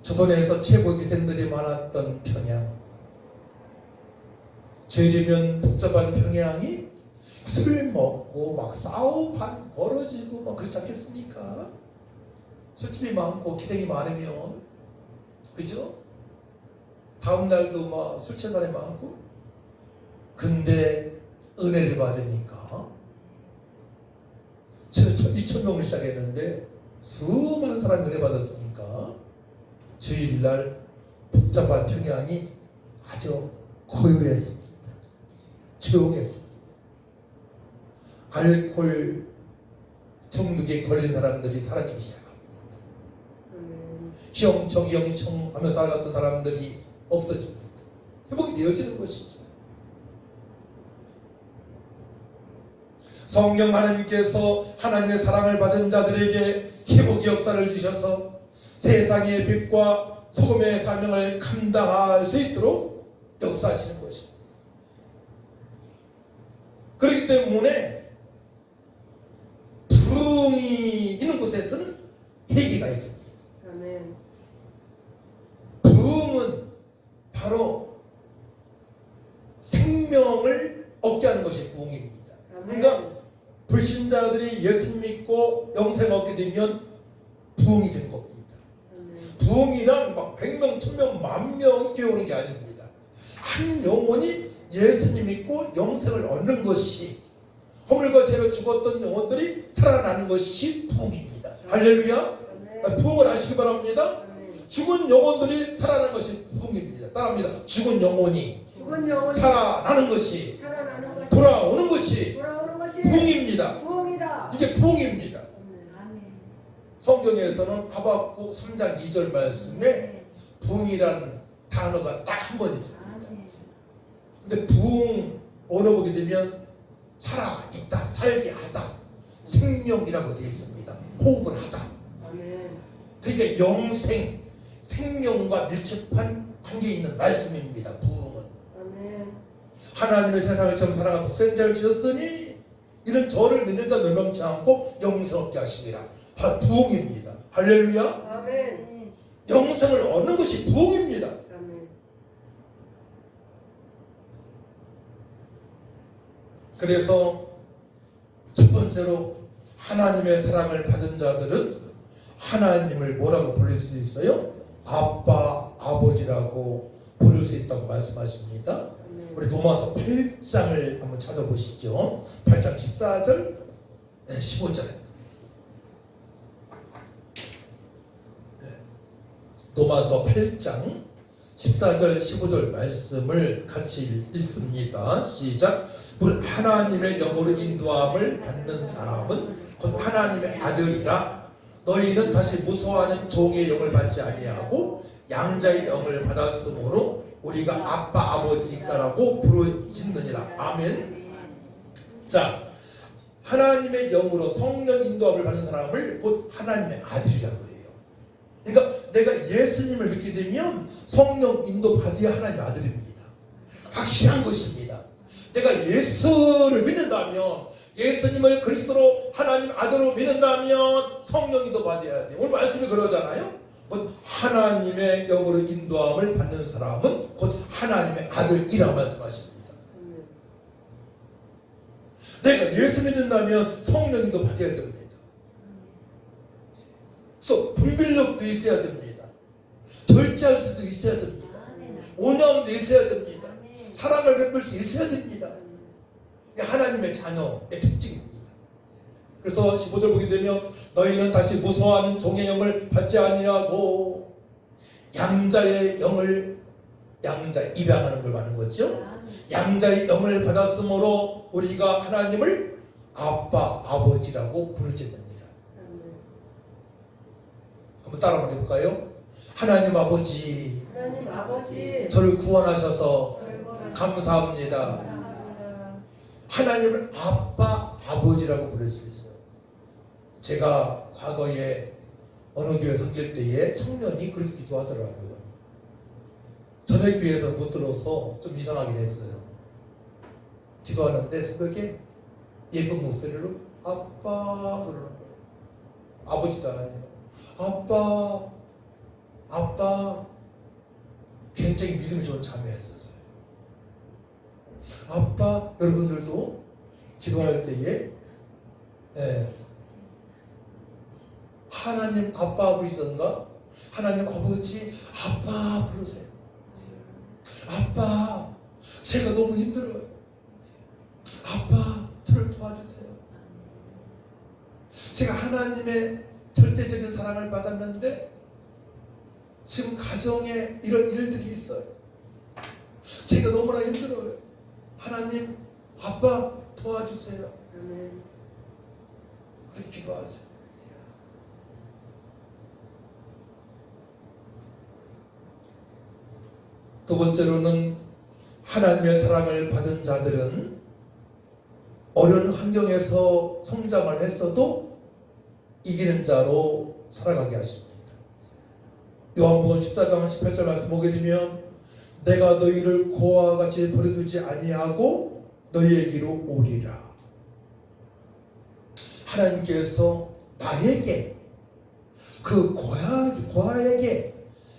조선에서 최고 기생들이 많았던 평양, 죄리면 복잡한 평양이 술 먹고 막 싸우고 벌어지고 막 그렇지 않겠습니까? 술집이 많고 기생이 많으면, 그죠? 다음 날도 막 술 취한 사람이 많고. 근데 은혜를 받으니까 2,000명을 시작했는데 수많은 사람이 은혜 받았으니까 주일날 복잡한 평양이 아주 고요했습니다. 조용했습니다. 알코올 중독에 걸린 사람들이 사라지기 시작합니다. 희영청 하며 살아갔던 사람들이 없어집니다. 회복이 되어지는 것이죠. 성령 하나님께서 하나님의 사랑을 받은 자들에게 회복의 역사를 주셔서 세상의 빛과 소금의 사명을 감당할 수 있도록 역사하시는 것입니다. 그렇기 때문에 부흥이 있는 곳에서는 회개가 있습니다. 아멘. 부흥은 바로 생명을 얻게 하는 것이 부흥입니다. 그러니까 불신자들이 예수 믿고 영생 얻게 되면 부흥이 된 겁니다. 부흥이란 막 100명, 1000명, 10,000명이 깨우는 게 아닙니다. 한 영혼이 예수님 믿고 영생을 얻는 것이, 허물과 죄로 죽었던 영혼들이 살아나는 것이 부흥입니다. 할렐루야. 부흥을 아시기 바랍니다. 죽은 영혼들이 살아나는 것이 부흥입니다. 따라합니다. 죽은 영혼이 살아나는 것이, 돌아오는 것이 부흥입니다. 이게 부흥입니다. 성경에서는 하박국 3장 2절 말씀에 부흥이라는 단어가 딱 한 번 있습니다. 근데 부흥 언어 보게 되면 살아 있다, 살게 하다, 생명이라고 되어 있습니다. 호흡을 하다. 그러니까 영생, 생명과 밀접한 관계 있는 말씀입니다. 부흥은. 하나님의 세상을 처음 사랑하 독생자를 주셨으니 이는 저를 믿는 자 멸망치 않고 영생 얻게 하심이라. 바로 부흥입니다. 할렐루야. 영생을 얻는 것이 부흥입니다. 그래서 첫 번째로 하나님의 사랑을 받은 자들은 하나님을 뭐라고 부를 수 있어요? 아빠, 아버지라고 부를 수 있다고 말씀하십니다. 우리 로마서 8장을 한번 찾아보시죠. 8장 14절, 15절. 로마서 8장 14절, 15절 말씀을 같이 읽습니다. 시작. 우리 하나님의 영으로 인도함을 받는 사람은 곧 하나님의 아들이라. 너희는 다시 무서워하는 종의 영을 받지 아니하고 양자의 영을 받았으므로 우리가 아빠 아버지가라고 부르짖느니라. 아멘. 자, 하나님의 영으로 성령 인도함을 받는 사람을 곧 하나님의 아들이라고 그래요. 그러니까 내가 예수님을 믿게 되면 성령 인도 받아야 하나님의 아들입니다. 확실한 것입니다. 내가 예수를 믿는다면, 예수님을 그리스도로 하나님 아들로 믿는다면 성령 인도 받아야 돼. 오늘 말씀이 그러잖아요. 하나님의 영으로 인도함을 받는 사람은 곧 하나님의 아들이라고 말씀하십니다. 내가 예수 믿는다면 성령 인도 받아야 됩니다. 그래서 분별력도 있어야 됩니다. 절제할 수도 있어야 됩니다. 온유함도 있어야 됩니다. 사랑을 베풀 수 있어야 됩니다. 하나님의 자녀의 특징입니다. 그래서 15절 보게 되면 너희는 다시 무서워하는 종의 영을 받지 아니하고 양자의 영을, 양자 입양하는 걸 말하는 거죠. 양자의 영을 받았으므로 우리가 하나님을 아빠 아버지라고 부르짖느니라. 한번 따라 한번 해볼까요? 하나님 아버지, 저를 구원하셔서 감사합니다. 하나님을 아빠 아버지라고 부를 수 있어요. 제가 과거에 어느 교회 섬길 때에 청년이 그렇게 기도하더라고요. 전에 교회에서 못 들어서 좀 이상하긴 했어요. 기도하는데 새벽에 예쁜 목소리로 아빠 그러는 거예요. 아버지도 아니에요. 아빠, 아빠. 굉장히 믿음이 좋은 자매였었어요. 아빠, 여러분들도 기도할 때에 하나님 아빠 부르시던가 하나님 아버지 아빠 부르세요. 아빠, 제가 너무 힘들어요. 아빠, 저를 도와주세요. 제가 하나님의 절대적인 사랑을 받았는데 지금 가정에 이런 일들이 있어요. 제가 너무나 힘들어요. 하나님, 아빠 도와주세요. 그렇게 기도하세요. 두 번째로는 하나님의 사랑을 받은 자들은 어려운 환경에서 성장을 했어도 이기는 자로 살아가게 하십니다. 요한복음 14장 18절 말씀 보게 되면 내가 너희를 고아와 같이 버려두지 아니하고 너희에게로 오리라. 하나님께서 나에게 그 고아에게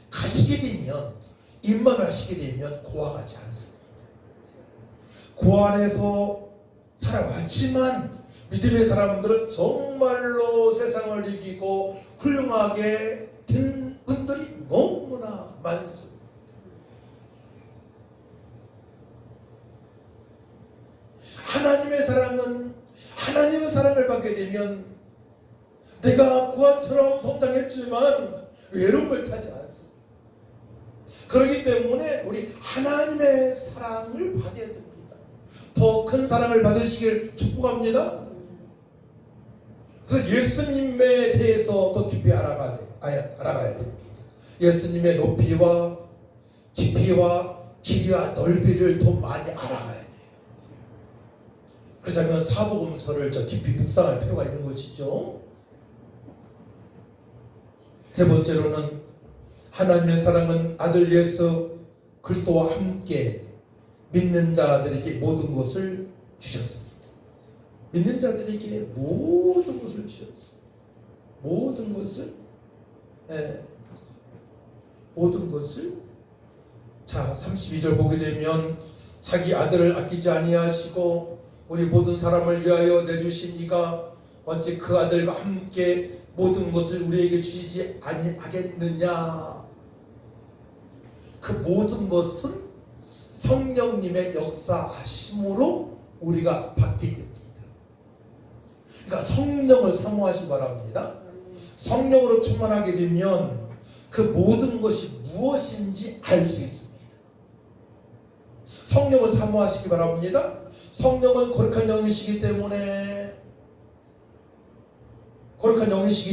가시게 되면 임만하시게 되면 고아 같지 않습니다. 고아 안에서 살아왔지만 믿음의 사람들은 정말로 세상을 이기고 훌륭하게 된 분들이 너무나 많습니다. 하나님의 사랑은 하나님의 사랑을 받게 되면 내가 고아처럼 성장했지만 외로움을 타지 않습니다. 그렇기 때문에 우리 하나님의 사랑을 받아야 됩니다. 더 큰 사랑을 받으시길 축복합니다. 그래서 예수님에 대해서 더 깊이 알아가야 됩니다. 예수님의 높이와 깊이와 길이와 넓이를 더 많이 알아가야 돼요. 그렇다면 사복음서를 저 깊이 묵상할 필요가 있는 것이죠. 세 번째로는 하나님의 사랑은 아들 예수 그리스도와 함께 믿는 자들에게 모든 것을 주셨습니다. 믿는 자들에게 모든 것을 주셨어요. 모든 것을, 모든 것을. 자, 32절 보게 되면 자기 아들을 아끼지 아니하시고 우리 모든 사람을 위하여 내주신 이가 어찌 그 아들과 함께 모든 것을 우리에게 주시지 아니하겠느냐. 그 모든 것은 성령님의 역사하심으로 우리가 받게 됩니다. 그러니까 성령을 사모하시기 바랍니다. 성령으로 충만하게 되면 그 모든 것이 무엇인지 알 수 있습니다. 성령을 사모하시기 바랍니다. 성령은 거룩한 영이시기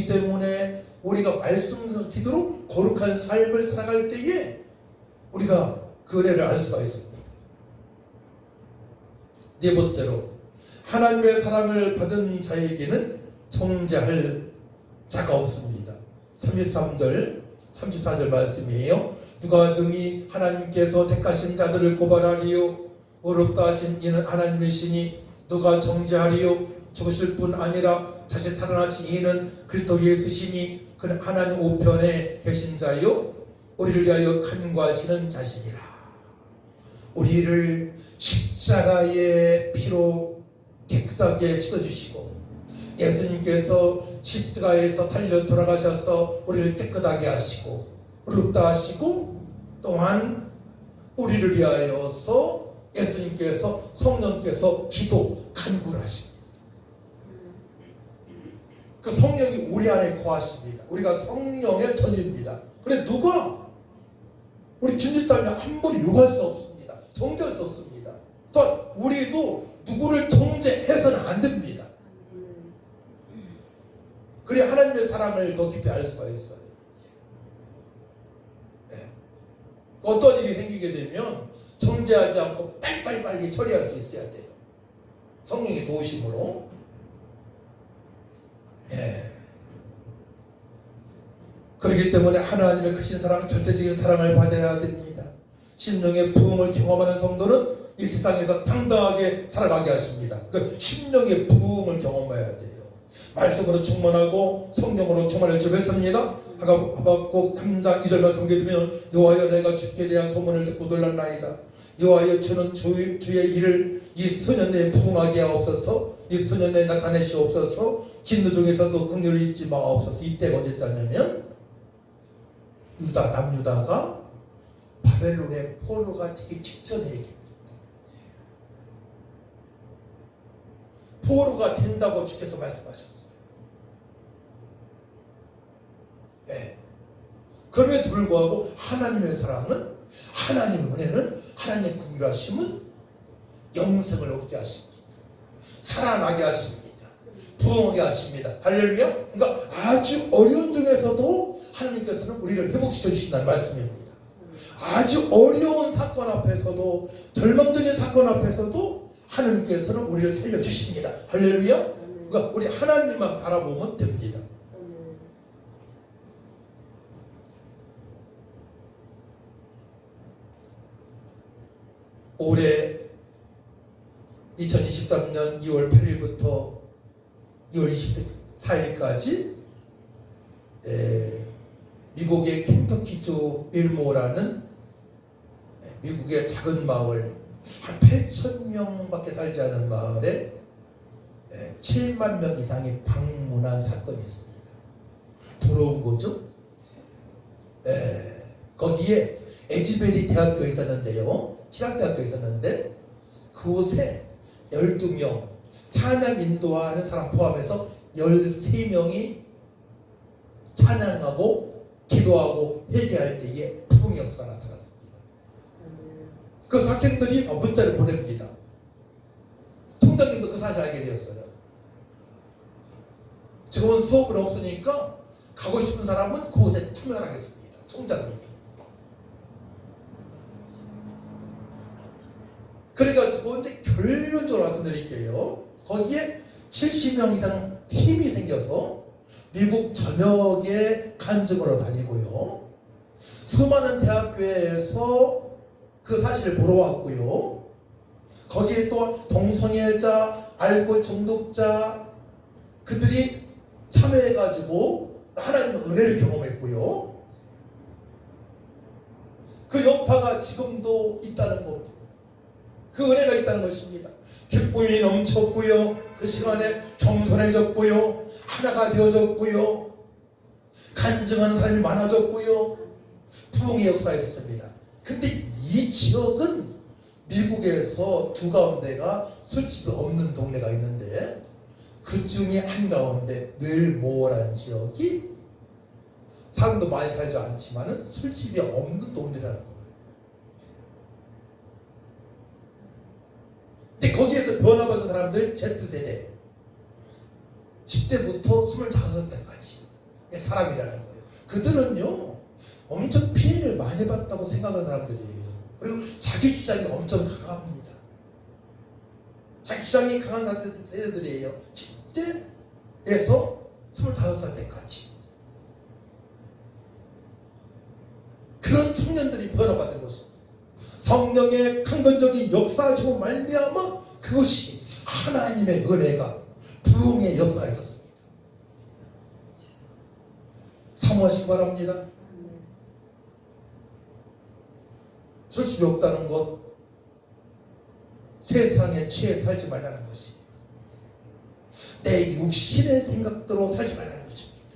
때문에 우리가 말씀을 기도로 거룩한 삶을 살아갈 때에 우리가 그 은혜를 알 수가 있습니다. 네 번째로 하나님의 사랑을 받은 자에게는 정죄할 자가 없습니다. 33절 34절 말씀이에요. 누가 능히 하나님께서 택하신 자들을 고발하리요. 어렵다 하신 이는 하나님이시니 누가 정죄하리요. 죽으실 뿐 아니라 다시 살아나신 이는 그리스도 예수시니 그는 하나님 우편에 계신 자요 우리를 위하여 간구하시는 자시니라. 우리를 십자가의 피로 깨끗하게 씻어주시고 예수님께서 십자가에서 달려 돌아가셔서 우리를 깨끗하게 하시고 의롭다 하시고 또한 우리를 위하여서 예수님께서 성령께서 기도 간구를 하십니다. 그 성령이 우리 안에 거하십니다. 우리가 성령의 전입니다. 그래 누가 우리 김일당이 함부로 욕할 수 없습니다. 정죄할 수 없습니다. 또 우리도 누구를 정죄해서는 안 됩니다. 그래 하나님의 사랑을 더 깊이 알 수가 있어요. 네. 어떤 일이 생기게 되면 정죄하지 않고 빨리 처리할 수 있어야 돼요. 성령의 도우심으로. 예. 그렇기 때문에 하나님의 크신 사랑, 절대적인 사랑을 받아야 됩니다. 심령의 부흥을 경험하는 성도는 이 세상에서 당당하게 살아가게 하십니다. 그 심령의 부흥을 경험해야 돼요. 말씀으로 충만하고 성령으로 충만을 주겠습니다. 하박국 3장 2절 말씀 보면 여호와여 내가 주께 대한 소문을 듣고 놀랐나이다. 여호와여 주는 주의 일을 이 수년 내에 부흥하게 하옵소서. 이 수년 내에 나타내시옵소서. 진노 중에서도 긍휼을 잊지 마옵소서. 이때가 언제였냐면 남유다가 바벨론의 포로가 되기 직전의 얘기입니다. 포로가 된다고 주께서 말씀하셨어요. 네. 그럼에도 불구하고 하나님의 사랑은, 하나님의 은혜는, 하나님의 긍휼하심은 영생을 얻게 하십니다. 살아나게 하십니다. 부흥하게 하십니다. 할렐루야. 그러니까 아주 어려운 중에서도 하나님께서는 우리를 회복시켜 주신다는 말씀입니다. 아주 어려운 사건 앞에서도, 절망적인 사건 앞에서도 하나님께서는 우리를 살려주십니다. 할렐루야. 그러니까 우리 하나님만 바라보면 됩니다. 올해 2023년 2월 8일부터 2월 24일까지 미국의 켄터키주 일모라는 미국의 작은 마을 한 8,000명밖에 살지 않은 마을에 7만 명 이상이 방문한 사건이 있습니다. 부러운 거죠? 거기에 에즈베리 대학교에 있었는데요. 신학대학교에 있었는데 그곳에 12명 찬양 인도하는 사람 포함해서 13명이 찬양하고 기도하고 회개할 때에 부흥 역사가 나타났습니다. 그 학생들이 문자를 보냅니다. 총장님도 그 사실 알게 되었어요. 지금은 수업은 없으니까 가고 싶은 사람은 그곳에 참여하겠습니다. 총장님이. 그래가지고 이제 결론적으로 말씀드릴게요. 거기에 70명 이상 팀이 생겨서 미국 전역에 간증으로 다니고요. 수많은 대학교에서 그 사실을 보러 왔고요. 거기에 또 동성애자, 알코올 중독자 그들이 참여해가지고 하나님의 은혜를 경험했고요. 그 여파가 지금도 있다는 겁니다. 그 은혜가 있다는 것입니다. 기쁨이 넘쳤고요. 그 시간에 겸손해졌고요. 하나가 되어졌고요. 간증하는 사람이 많아졌고요. 부흥의 역사가 있었습니다. 근데 이 지역은 미국에서 두 가운데가 술집이 없는 동네가 있는데 그 중에 한가운데 웰모어라는 지역이 사람도 많이 살지 않지만 술집이 없는 동네라는 거예요. 근데 거기에서 변화받은 사람들이 Z세대 10대부터 25대까지 사람이라는 거예요. 그들은요 엄청 피해를 많이 봤다고 생각하는 사람들이에요. 그리고 자기 주장이 엄청 강합니다. 자기 주장이 강한 세대들이에요. 10대에서 25살 때까지 그런 청년들이 변화받은 것입니다. 성령의 강건적인 역사적으로 말미암아 그것이 하나님의 은혜가 부흥의 역사가 있었습니다. 사모하시기 바랍니다. 술집이 없다는 것, 세상에 취해 살지 말라는 것이, 내 육신의 생각대로 살지 말라는 것입니다.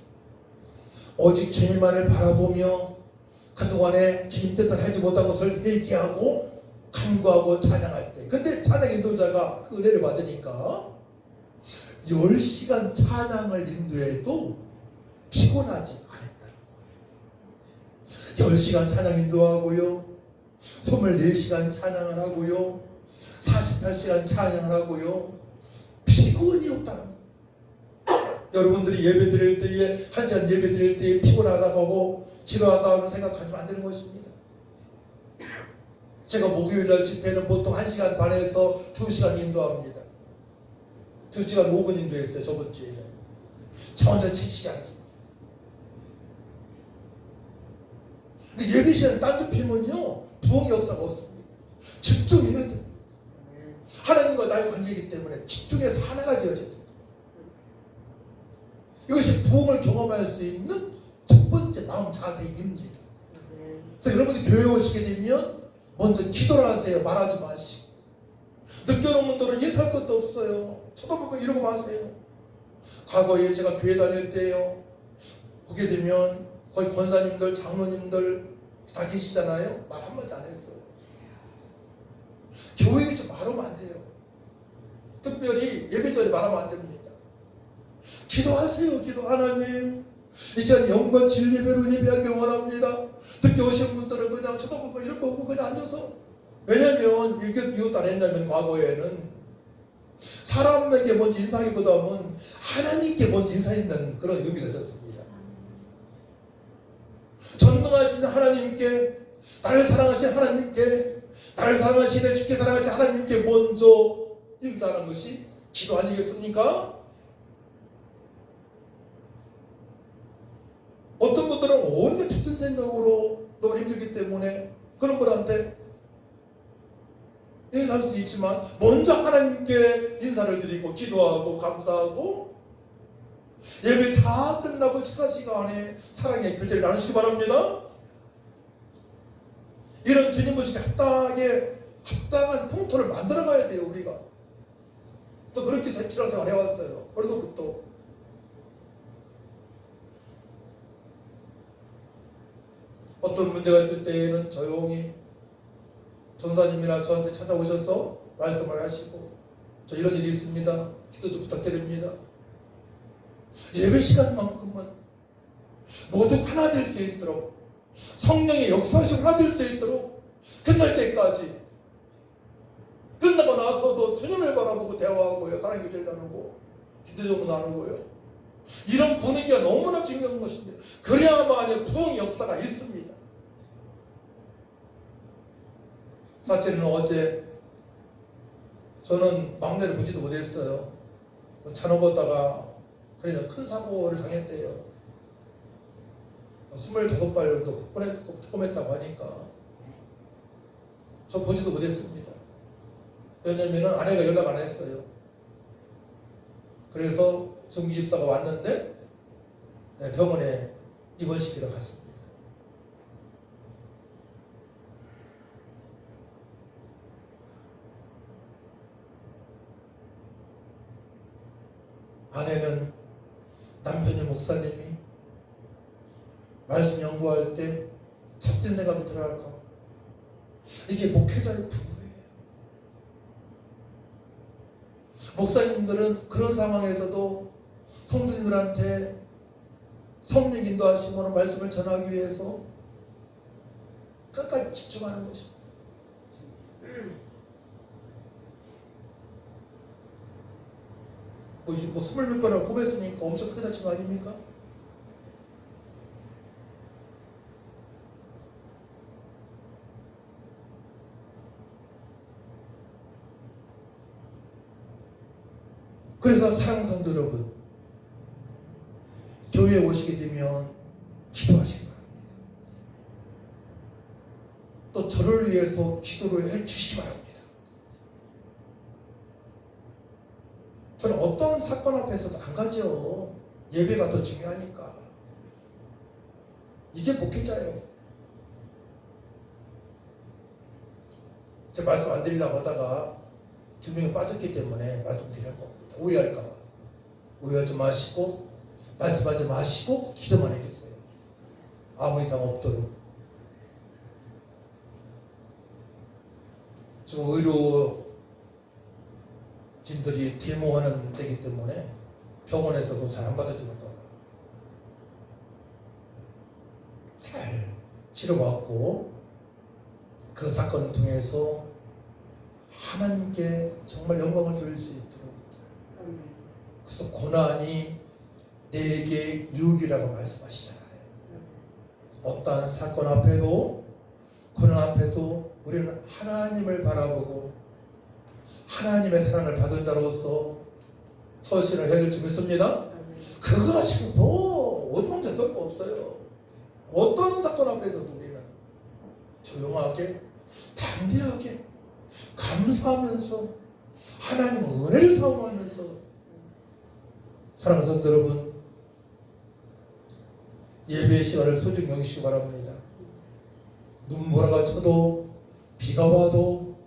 오직 주님만을 바라보며 그동안에 주님 뜻을 살지 못한 것을 회개하고 간구하고 찬양할 때, 근데 찬양 인도자가 그 은혜를 받으니까 10시간 찬양을 인도해도 피곤하지 않았다는 거예요. 10시간 찬양 인도하고요, 24시간 찬양을 하고요, 48시간 찬양을 하고요, 피곤이 없다는 거예요. 여러분들이 예배 드릴 때에, 1시간 예배 드릴 때에 피곤하다고 하고 지루하다고 생각하시면 안 되는 것입니다. 제가 목요일날 집회는 보통 1시간 반에서 2시간 인도합니다. 2시간 5분 인도했어요. 저번 주에는. 전혀 지치지 않습니다. 예배 시간 딴 데 피면요 부흥 역사가 없습니다. 집중해야 됩니다. 하나님과 나의 관계이기 때문에 집중해서 하나가 되어져야 됩니다. 이것이 부흥을 경험할 수 있는 첫 번째 마음 자세입니다. 그래서 여러분들이 교회 오시게 되면 먼저 기도를 하세요. 말하지 마시고. 늦게 오는 분들은 예수할 것도 없어요. 쳐다보고 이러고 마세요. 과거에 제가 교회 다닐 때요, 보게 되면 거의 권사님들, 장로님들 다 계시잖아요. 말 한마디 안 했어요. 교회에서 말하면 안 돼요. 특별히 예배 전에 말하면 안 됩니다. 기도하세요. 기도. 하나님, 이제 영과 진리배로 예배하기 원합니다. 늦게 오신 분들은 그냥 쳐다보고 이렇게 오고 그냥 앉아서. 왜냐면 이것도 안 했냐면 과거에는 사람에게 먼저 인사하기보다는 하나님께 먼저 인사한다는 그런 의미가 있었습니다. 전능하신 하나님께, 나를 사랑하신 하나님께, 나를 사랑하시되 주께 사랑하신 하나님께 먼저 인사하는 것이 기도 아니겠습니까? 어떤 분들은 온갖 같은 생각으로 너무 힘들기 때문에 그런 분한테 인사할 수 있지만 먼저 하나님께 인사를 드리고 기도하고 감사하고 예배 다 끝나고 식사 시간에 사랑의 교제를 나누시기 바랍니다. 이런 주님 모시기 합당한 통토를 만들어가야 돼요. 우리가 또 그렇게 신앙생활 해왔어요. 그래서부터 어떤 문제가 있을 때에는 조용히 전사님이나 저한테 찾아오셔서 말씀을 하시고, 저 이런 일이 있습니다. 기도 좀 부탁드립니다. 예배 시간만큼은 모두 하나 될 수 있도록, 성령의 역사가 하나 될 수 있도록, 끝날 때까지, 끝나고 나서도 주님을 바라보고 대화하고요, 사랑 교제를 나누고 기도 좀 나누고요. 이런 분위기가 너무나 중요한 것입니다. 그래야만 부흥의 역사가 있습니다. 사실은 어제 저는 막내를 보지도 못했어요. 차 넘었다가 그러니까 큰 사고를 당했대요. 25발 폭범했다고 하니까 저 보지도 못했습니다. 왜냐면 아내가 연락 안 했어요. 그래서 정기집사가 왔는데 병원에 입원시키러 갔습니다. 아내는 남편이 목사님이 말씀 연구할 때 잡된 생각이 들어갈까 봐. 이게 목회자의 부부예요. 목사님들은 그런 상황에서도 성도님들한테 성령 인도하심으로 말씀을 전하기 위해서 끝까지 집중하는 것입니다. 뭐 20몇 번을 고백했으니까 엄청 크게 다친 거 아닙니까? 그래서 사랑하는 성도 여러분, 교회에 오시게 되면 기도하시기 바랍니다. 또 저를 위해서 기도를 해주시기 바랍니다. 저는 어떤 사건 앞에서도 안 가죠. 예배가 더 중요하니까. 이게 목회자예요. 제가 말씀 안 드리려고 하다가 2명이 빠졌기 때문에 말씀드리는 겁니다. 오해할까봐. 오해하지 마시고 말씀하지 마시고 기도만 해주세요. 아무 이상 없도록. 지금 의료진들이 데모하는 때이기 때문에 병원에서도 잘 안 받아주는 거봐. 잘 치료받고 그 사건을 통해서 하나님께 정말 영광을 돌릴 수 있도록. 그래서 고난이 내게 유익이라고 말씀하시잖아요. 어떠한 사건 앞에도 고난 앞에도 우리는 하나님을 바라보고 하나님의 사랑을 받은 자로서 처신을 해야 될지 믿습니다. 그거 가지고 뭐 어디만데 떨 거 없어요. 어떤 사건 앞에서도 우리는 조용하게 담대하게 감사하면서 하나님의 은혜를 사모하면서. 사랑하는 성도 여러분, 예배의 시간을 소중히 여기시기 바랍니다. 눈보라가 쳐도 비가 와도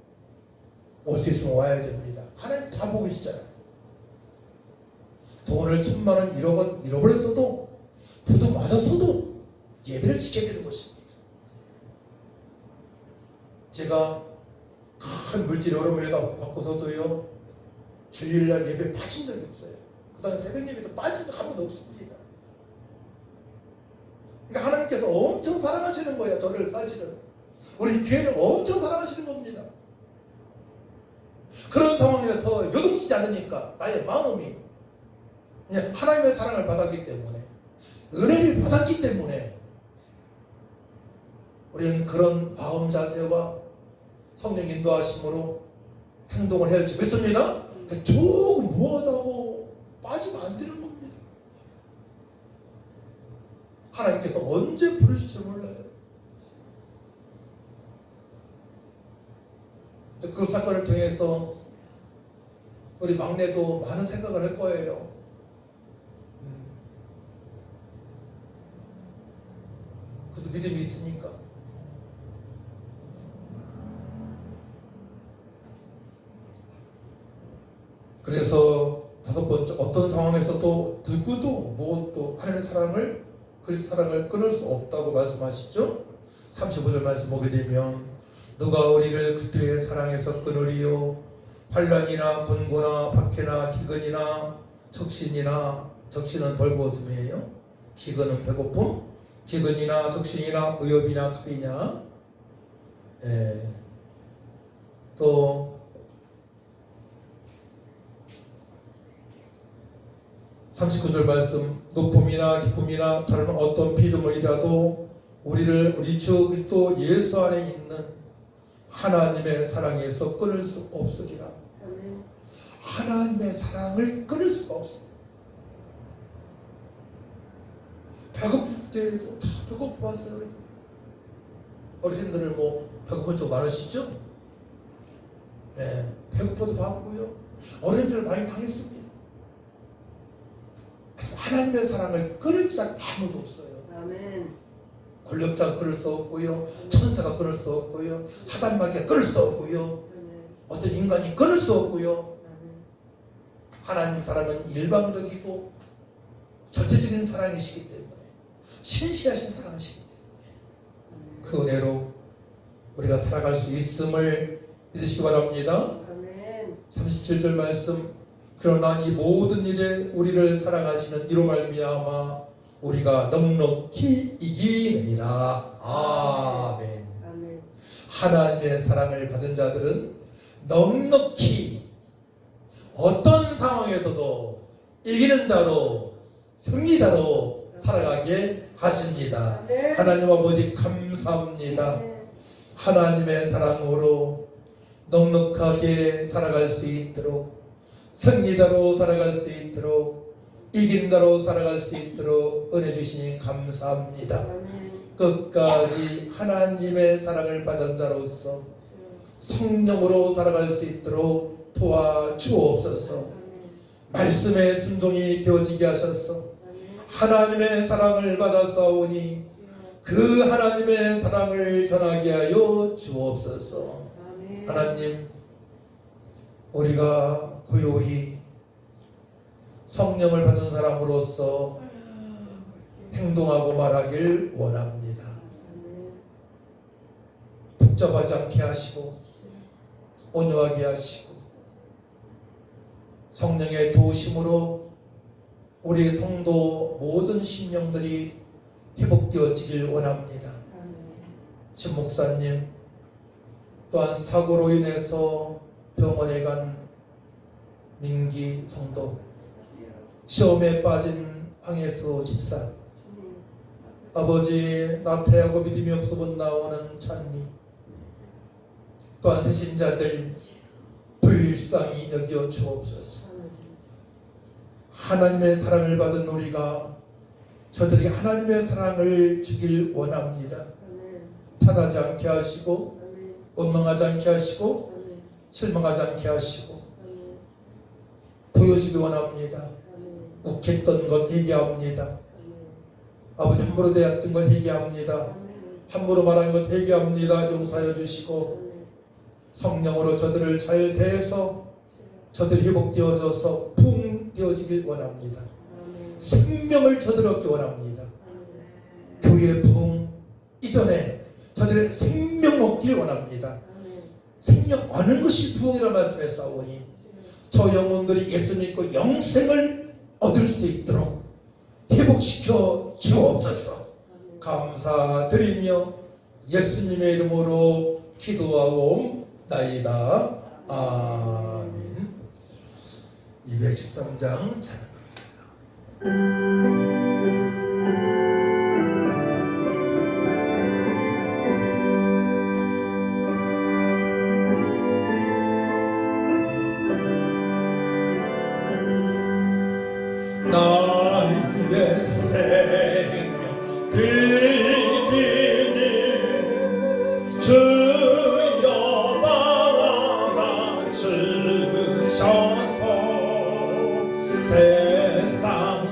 올 수 있으면 와야 됩니다. 하나님 다 보고 계시잖아요. 돈을 1000만 원, 1억 원 잃어버렸어도 부도 맞았어도 예배를 지켜야 되는 것입니다. 제가 큰 물질의 어려움을 받고서도요, 주일날 예배 빠진 적이 없어요. 그 다음에 새벽 예배도 빠진 적 한 번도 없습니다. 그러니까 하나님께서 엄청 사랑하시는 거예요. 저를 사실은. 우리 교회를 엄청 사랑하시는 겁니다. 그런 상황에서 요동치지 않으니까 나의 마음이 그냥 하나님의 사랑을 받았기 때문에, 은혜를 받았기 때문에 우리는 그런 마음 자세와 성령 인도하심으로 행동을 해야 할지 믿습니다. 조금 무하다고 빠지면 안 되는 겁니다. 하나님께서 언제 부르실지 몰라요. 그 사건을 통해서 우리 막내도 많은 생각을 할 거예요. 그도 믿음이 있으니까. 그래서 5번째, 어떤 상황에서도 누구도 뭐 또 하나님의 사랑을, 그리스도 사랑을 끊을 수 없다고 말씀하시죠. 35절 말씀 보게 되면 누가 우리를 그리스도의 사랑에서 끊으리요. 환난이나 번고나 박해나 기근이나 적신이나, 적신은 벌거벗음이에요. 기근은 배고픔, 기근이나 적신이나 의협이나 칼이냐. 또 39절 말씀, 높음이나 기쁨이나 다른 어떤 피조물이라도 우리 주 그리스도 예수 안에 있는 하나님의 사랑에서 끊을 수 없으리라. 아멘. 하나님의 사랑을 끊을 수가 없습니다. 배고플 때도 다 배고파왔어요. 어르신들을 뭐 배고픈 쪽 많으시죠? 네, 배고파도 봤고요. 어른들 많이 당했습니다. 하나님의 사랑을 끊을 자 아무도 없어요. 아멘. 권력자가 끊을 수 없고요, 천사가 끊을 수 없고요, 사단마귀가 끊을 수 없고요, 아멘. 어떤 인간이 끊을 수 없고요. 아멘. 하나님 사랑은 일방적이고 절대적인 사랑이시기 때문에, 신실하신 사랑이시기 때문에 그 은혜로 우리가 살아갈 수 있음을 믿으시기 바랍니다. 아멘. 37절 말씀, 그러나 이 모든 일에 우리를 사랑하시는 이로 말미암아 우리가 넉넉히 이기느니라. 아멘. 아멘. 하나님의 사랑을 받은 자들은 넉넉히 어떤 상황에서도 이기는 자로, 승리자로 살아가게 하십니다. 아멘. 하나님 아버지 감사합니다. 아멘. 하나님의 사랑으로 넉넉하게 살아갈 수 있도록, 승리자로 살아갈 수 있도록, 이기는 자로 살아갈 수 있도록 은혜 주시니 감사합니다. 아멘. 끝까지 하나님의 사랑을 받은 자로서 성령으로 살아갈 수 있도록 도와주옵소서. 아멘. 말씀의 순종이 되어지게 하셔서 아멘. 하나님의 사랑을 받아싸우니 그 하나님의 사랑을 전하게 하여 주옵소서. 아멘. 하나님, 우리가 고요히 성령을 받은 사람으로서 행동하고 말하길 원합니다. 아멘. 복잡하지 않게 하시고 온유하게 하시고 성령의 도우심으로 우리 성도 모든 심령들이 회복되어지길 원합니다. 아멘. 신 목사님, 또한 사고로 인해서 병원에 간 민기 성도, 시험에 빠진 황예수 집사, 아버지 나태하고 믿음이 없어 못 나오는 찬미, 또한 세신자들 불쌍히 여겨 주옵소서. 하나님의 사랑을 받은 우리가 저들에게 하나님의 사랑을 주길 원합니다. 아멘. 타하지 않게 하시고 아멘. 원망하지 않게 하시고 아멘. 실망하지 않게 하시고 아멘. 보여주기 원합니다. 아멘. 욱했던 것 회개합니다. 아멘. 아버지 함부로 대했던 것 회개합니다. 아멘. 함부로 말한 것 회개합니다. 용서하여 주시고 아멘. 성령으로 저들을 잘 대해서 저들이 회복되어져서 붕 되어지길 원합니다. 아멘. 생명을 저들 얻기 원합니다. 아멘. 교회 부흥 이전에 저들의 생명 얻길 원합니다. 아멘. 생명 얻는 것이 부흥이라는 말씀에 싸우니 저 영혼들이 예수 믿고 영생을 얻을 수 있도록 회복시켜 주옵소서. 감사드리며 예수님의 이름으로 기도하고 나이다. 아멘. 213장 찬양합니다. 나의 생명 드리니 주여 바라봐 주셔서 세상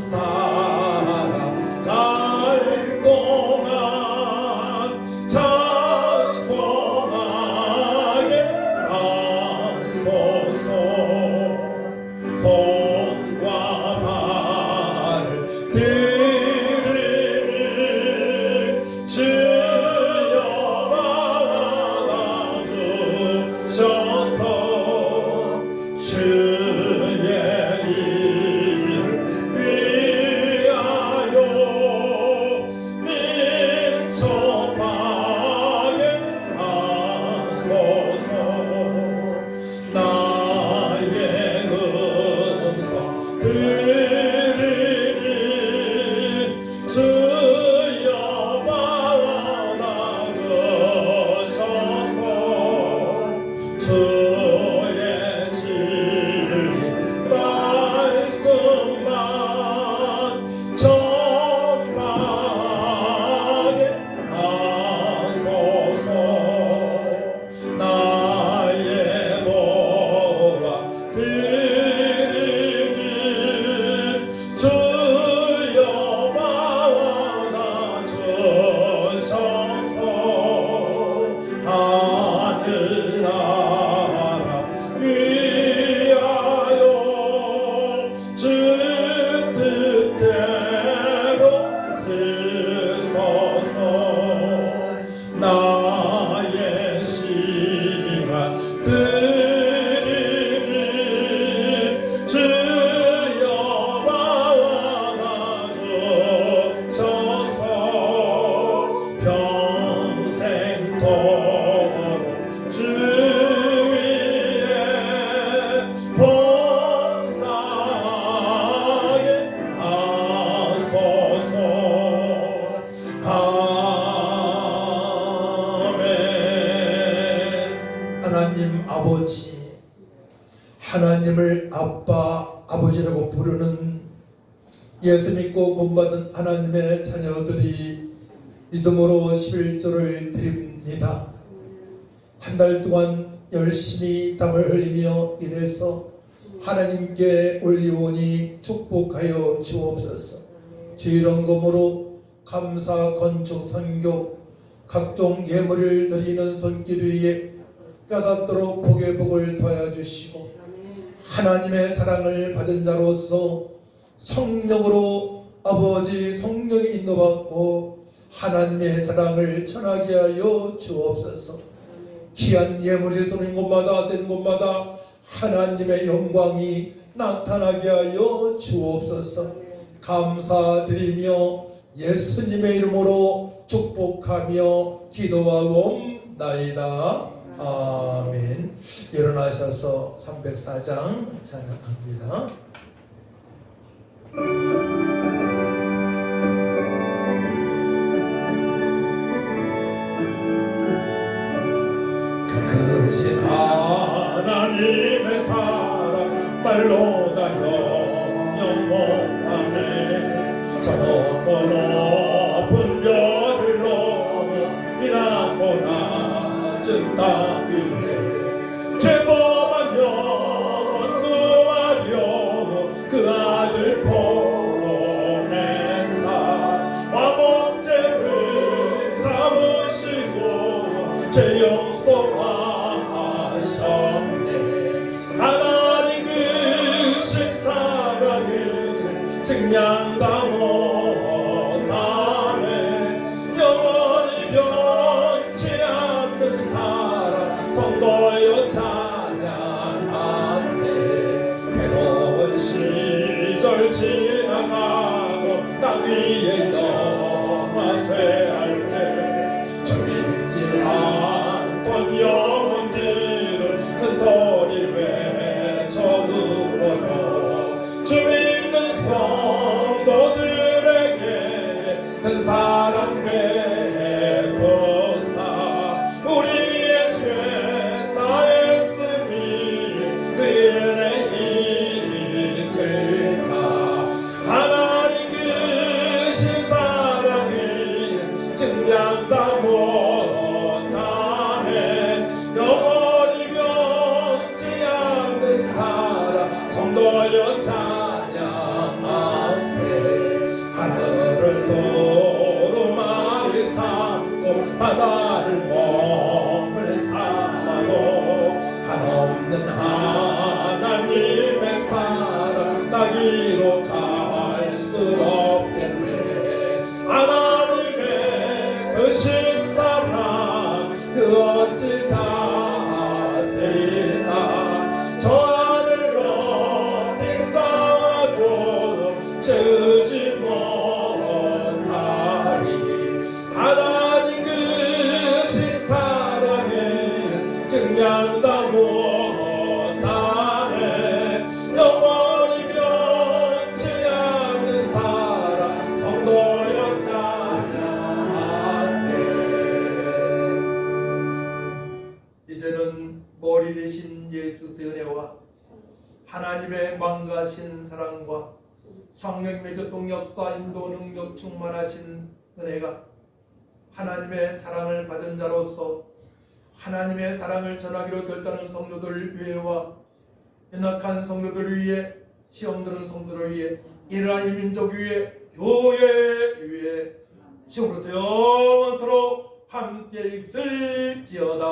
아버지, 하나님을 아빠, 아버지라고 부르는 예수 믿고 구원받은 하나님의 자녀들이 믿음으로 11조를 드립니다. 한 달 동안 열심히 땀을 흘리며 일해서 하나님께 올리오니 축복하여 주옵소서. 주일원 검으로 감사, 건축, 선교, 각종 예물을 드리는 손길 위에 까닥도록 복의 복을 더하여 주시고 하나님의 사랑을 받은 자로서 성령으로 아버지 성령이 인도받고 하나님의 사랑을 전하게 하여 주옵소서. 귀한 예물이 쏘는 곳마다 센 곳마다 하나님의 영광이 나타나게 하여 주옵소서. 감사드리며 예수님의 이름으로 축복하며 기도하옵나이다. 아멘. 일어나셔서 304장 찬양합니다. 크신 하나님의 사랑 말로 다 영영 못하네. 저 높은 별을 넘어 이 낮고 낮은 땅 위에 죄범한 영혼 구하려고 그 아들 보내사 마법죄를 삼으시고 죄 용서하셨네. 하나님 크신 사랑을 증량다 못하네. 영원히 변치 않는 사랑 성도여 찬양하세. 괴로운 시절 지나가고 땅 위에 영화쇠할 때 저리지 않던 영혼들을 큰 소리 외쳐 울어도 주 믿는 성도들에게 큰 사랑 베푸사 우리의 죄 사했으니 그 은혜 잊을까. 하나님 크신 사랑을 증량다 못하네. 영원히 변치 않는 사랑 성도여 찬양하세. 하늘을 도로마리 삼고 바다를 몸을 삼아도 한없는 하나님의 사랑 따기로 갈 수 없겠네. 하나님의 크신 사랑 그 어찌 다스릴까. 저 하늘 높이 쌓아도 채우지 못하리. 하나님 크신 사랑을 증량다 못하네. 영원히 변치 않는 사랑 성도여 찬양하세. 이제는 머리 대신 예수의 은혜와 하나님의 망가신 사랑과 성령님의 교통 역사 인도 능력 충만하신 은혜가 하나님의 사랑을 받은 자로서 하나님의 사랑을 전하기로 결단한 성도들 위에와 연약한 성도들 위에 시험드는 성도들 위에 이스라엘 민족 위에 교회 위에 지금부터 영원토록 함께 있을지어다.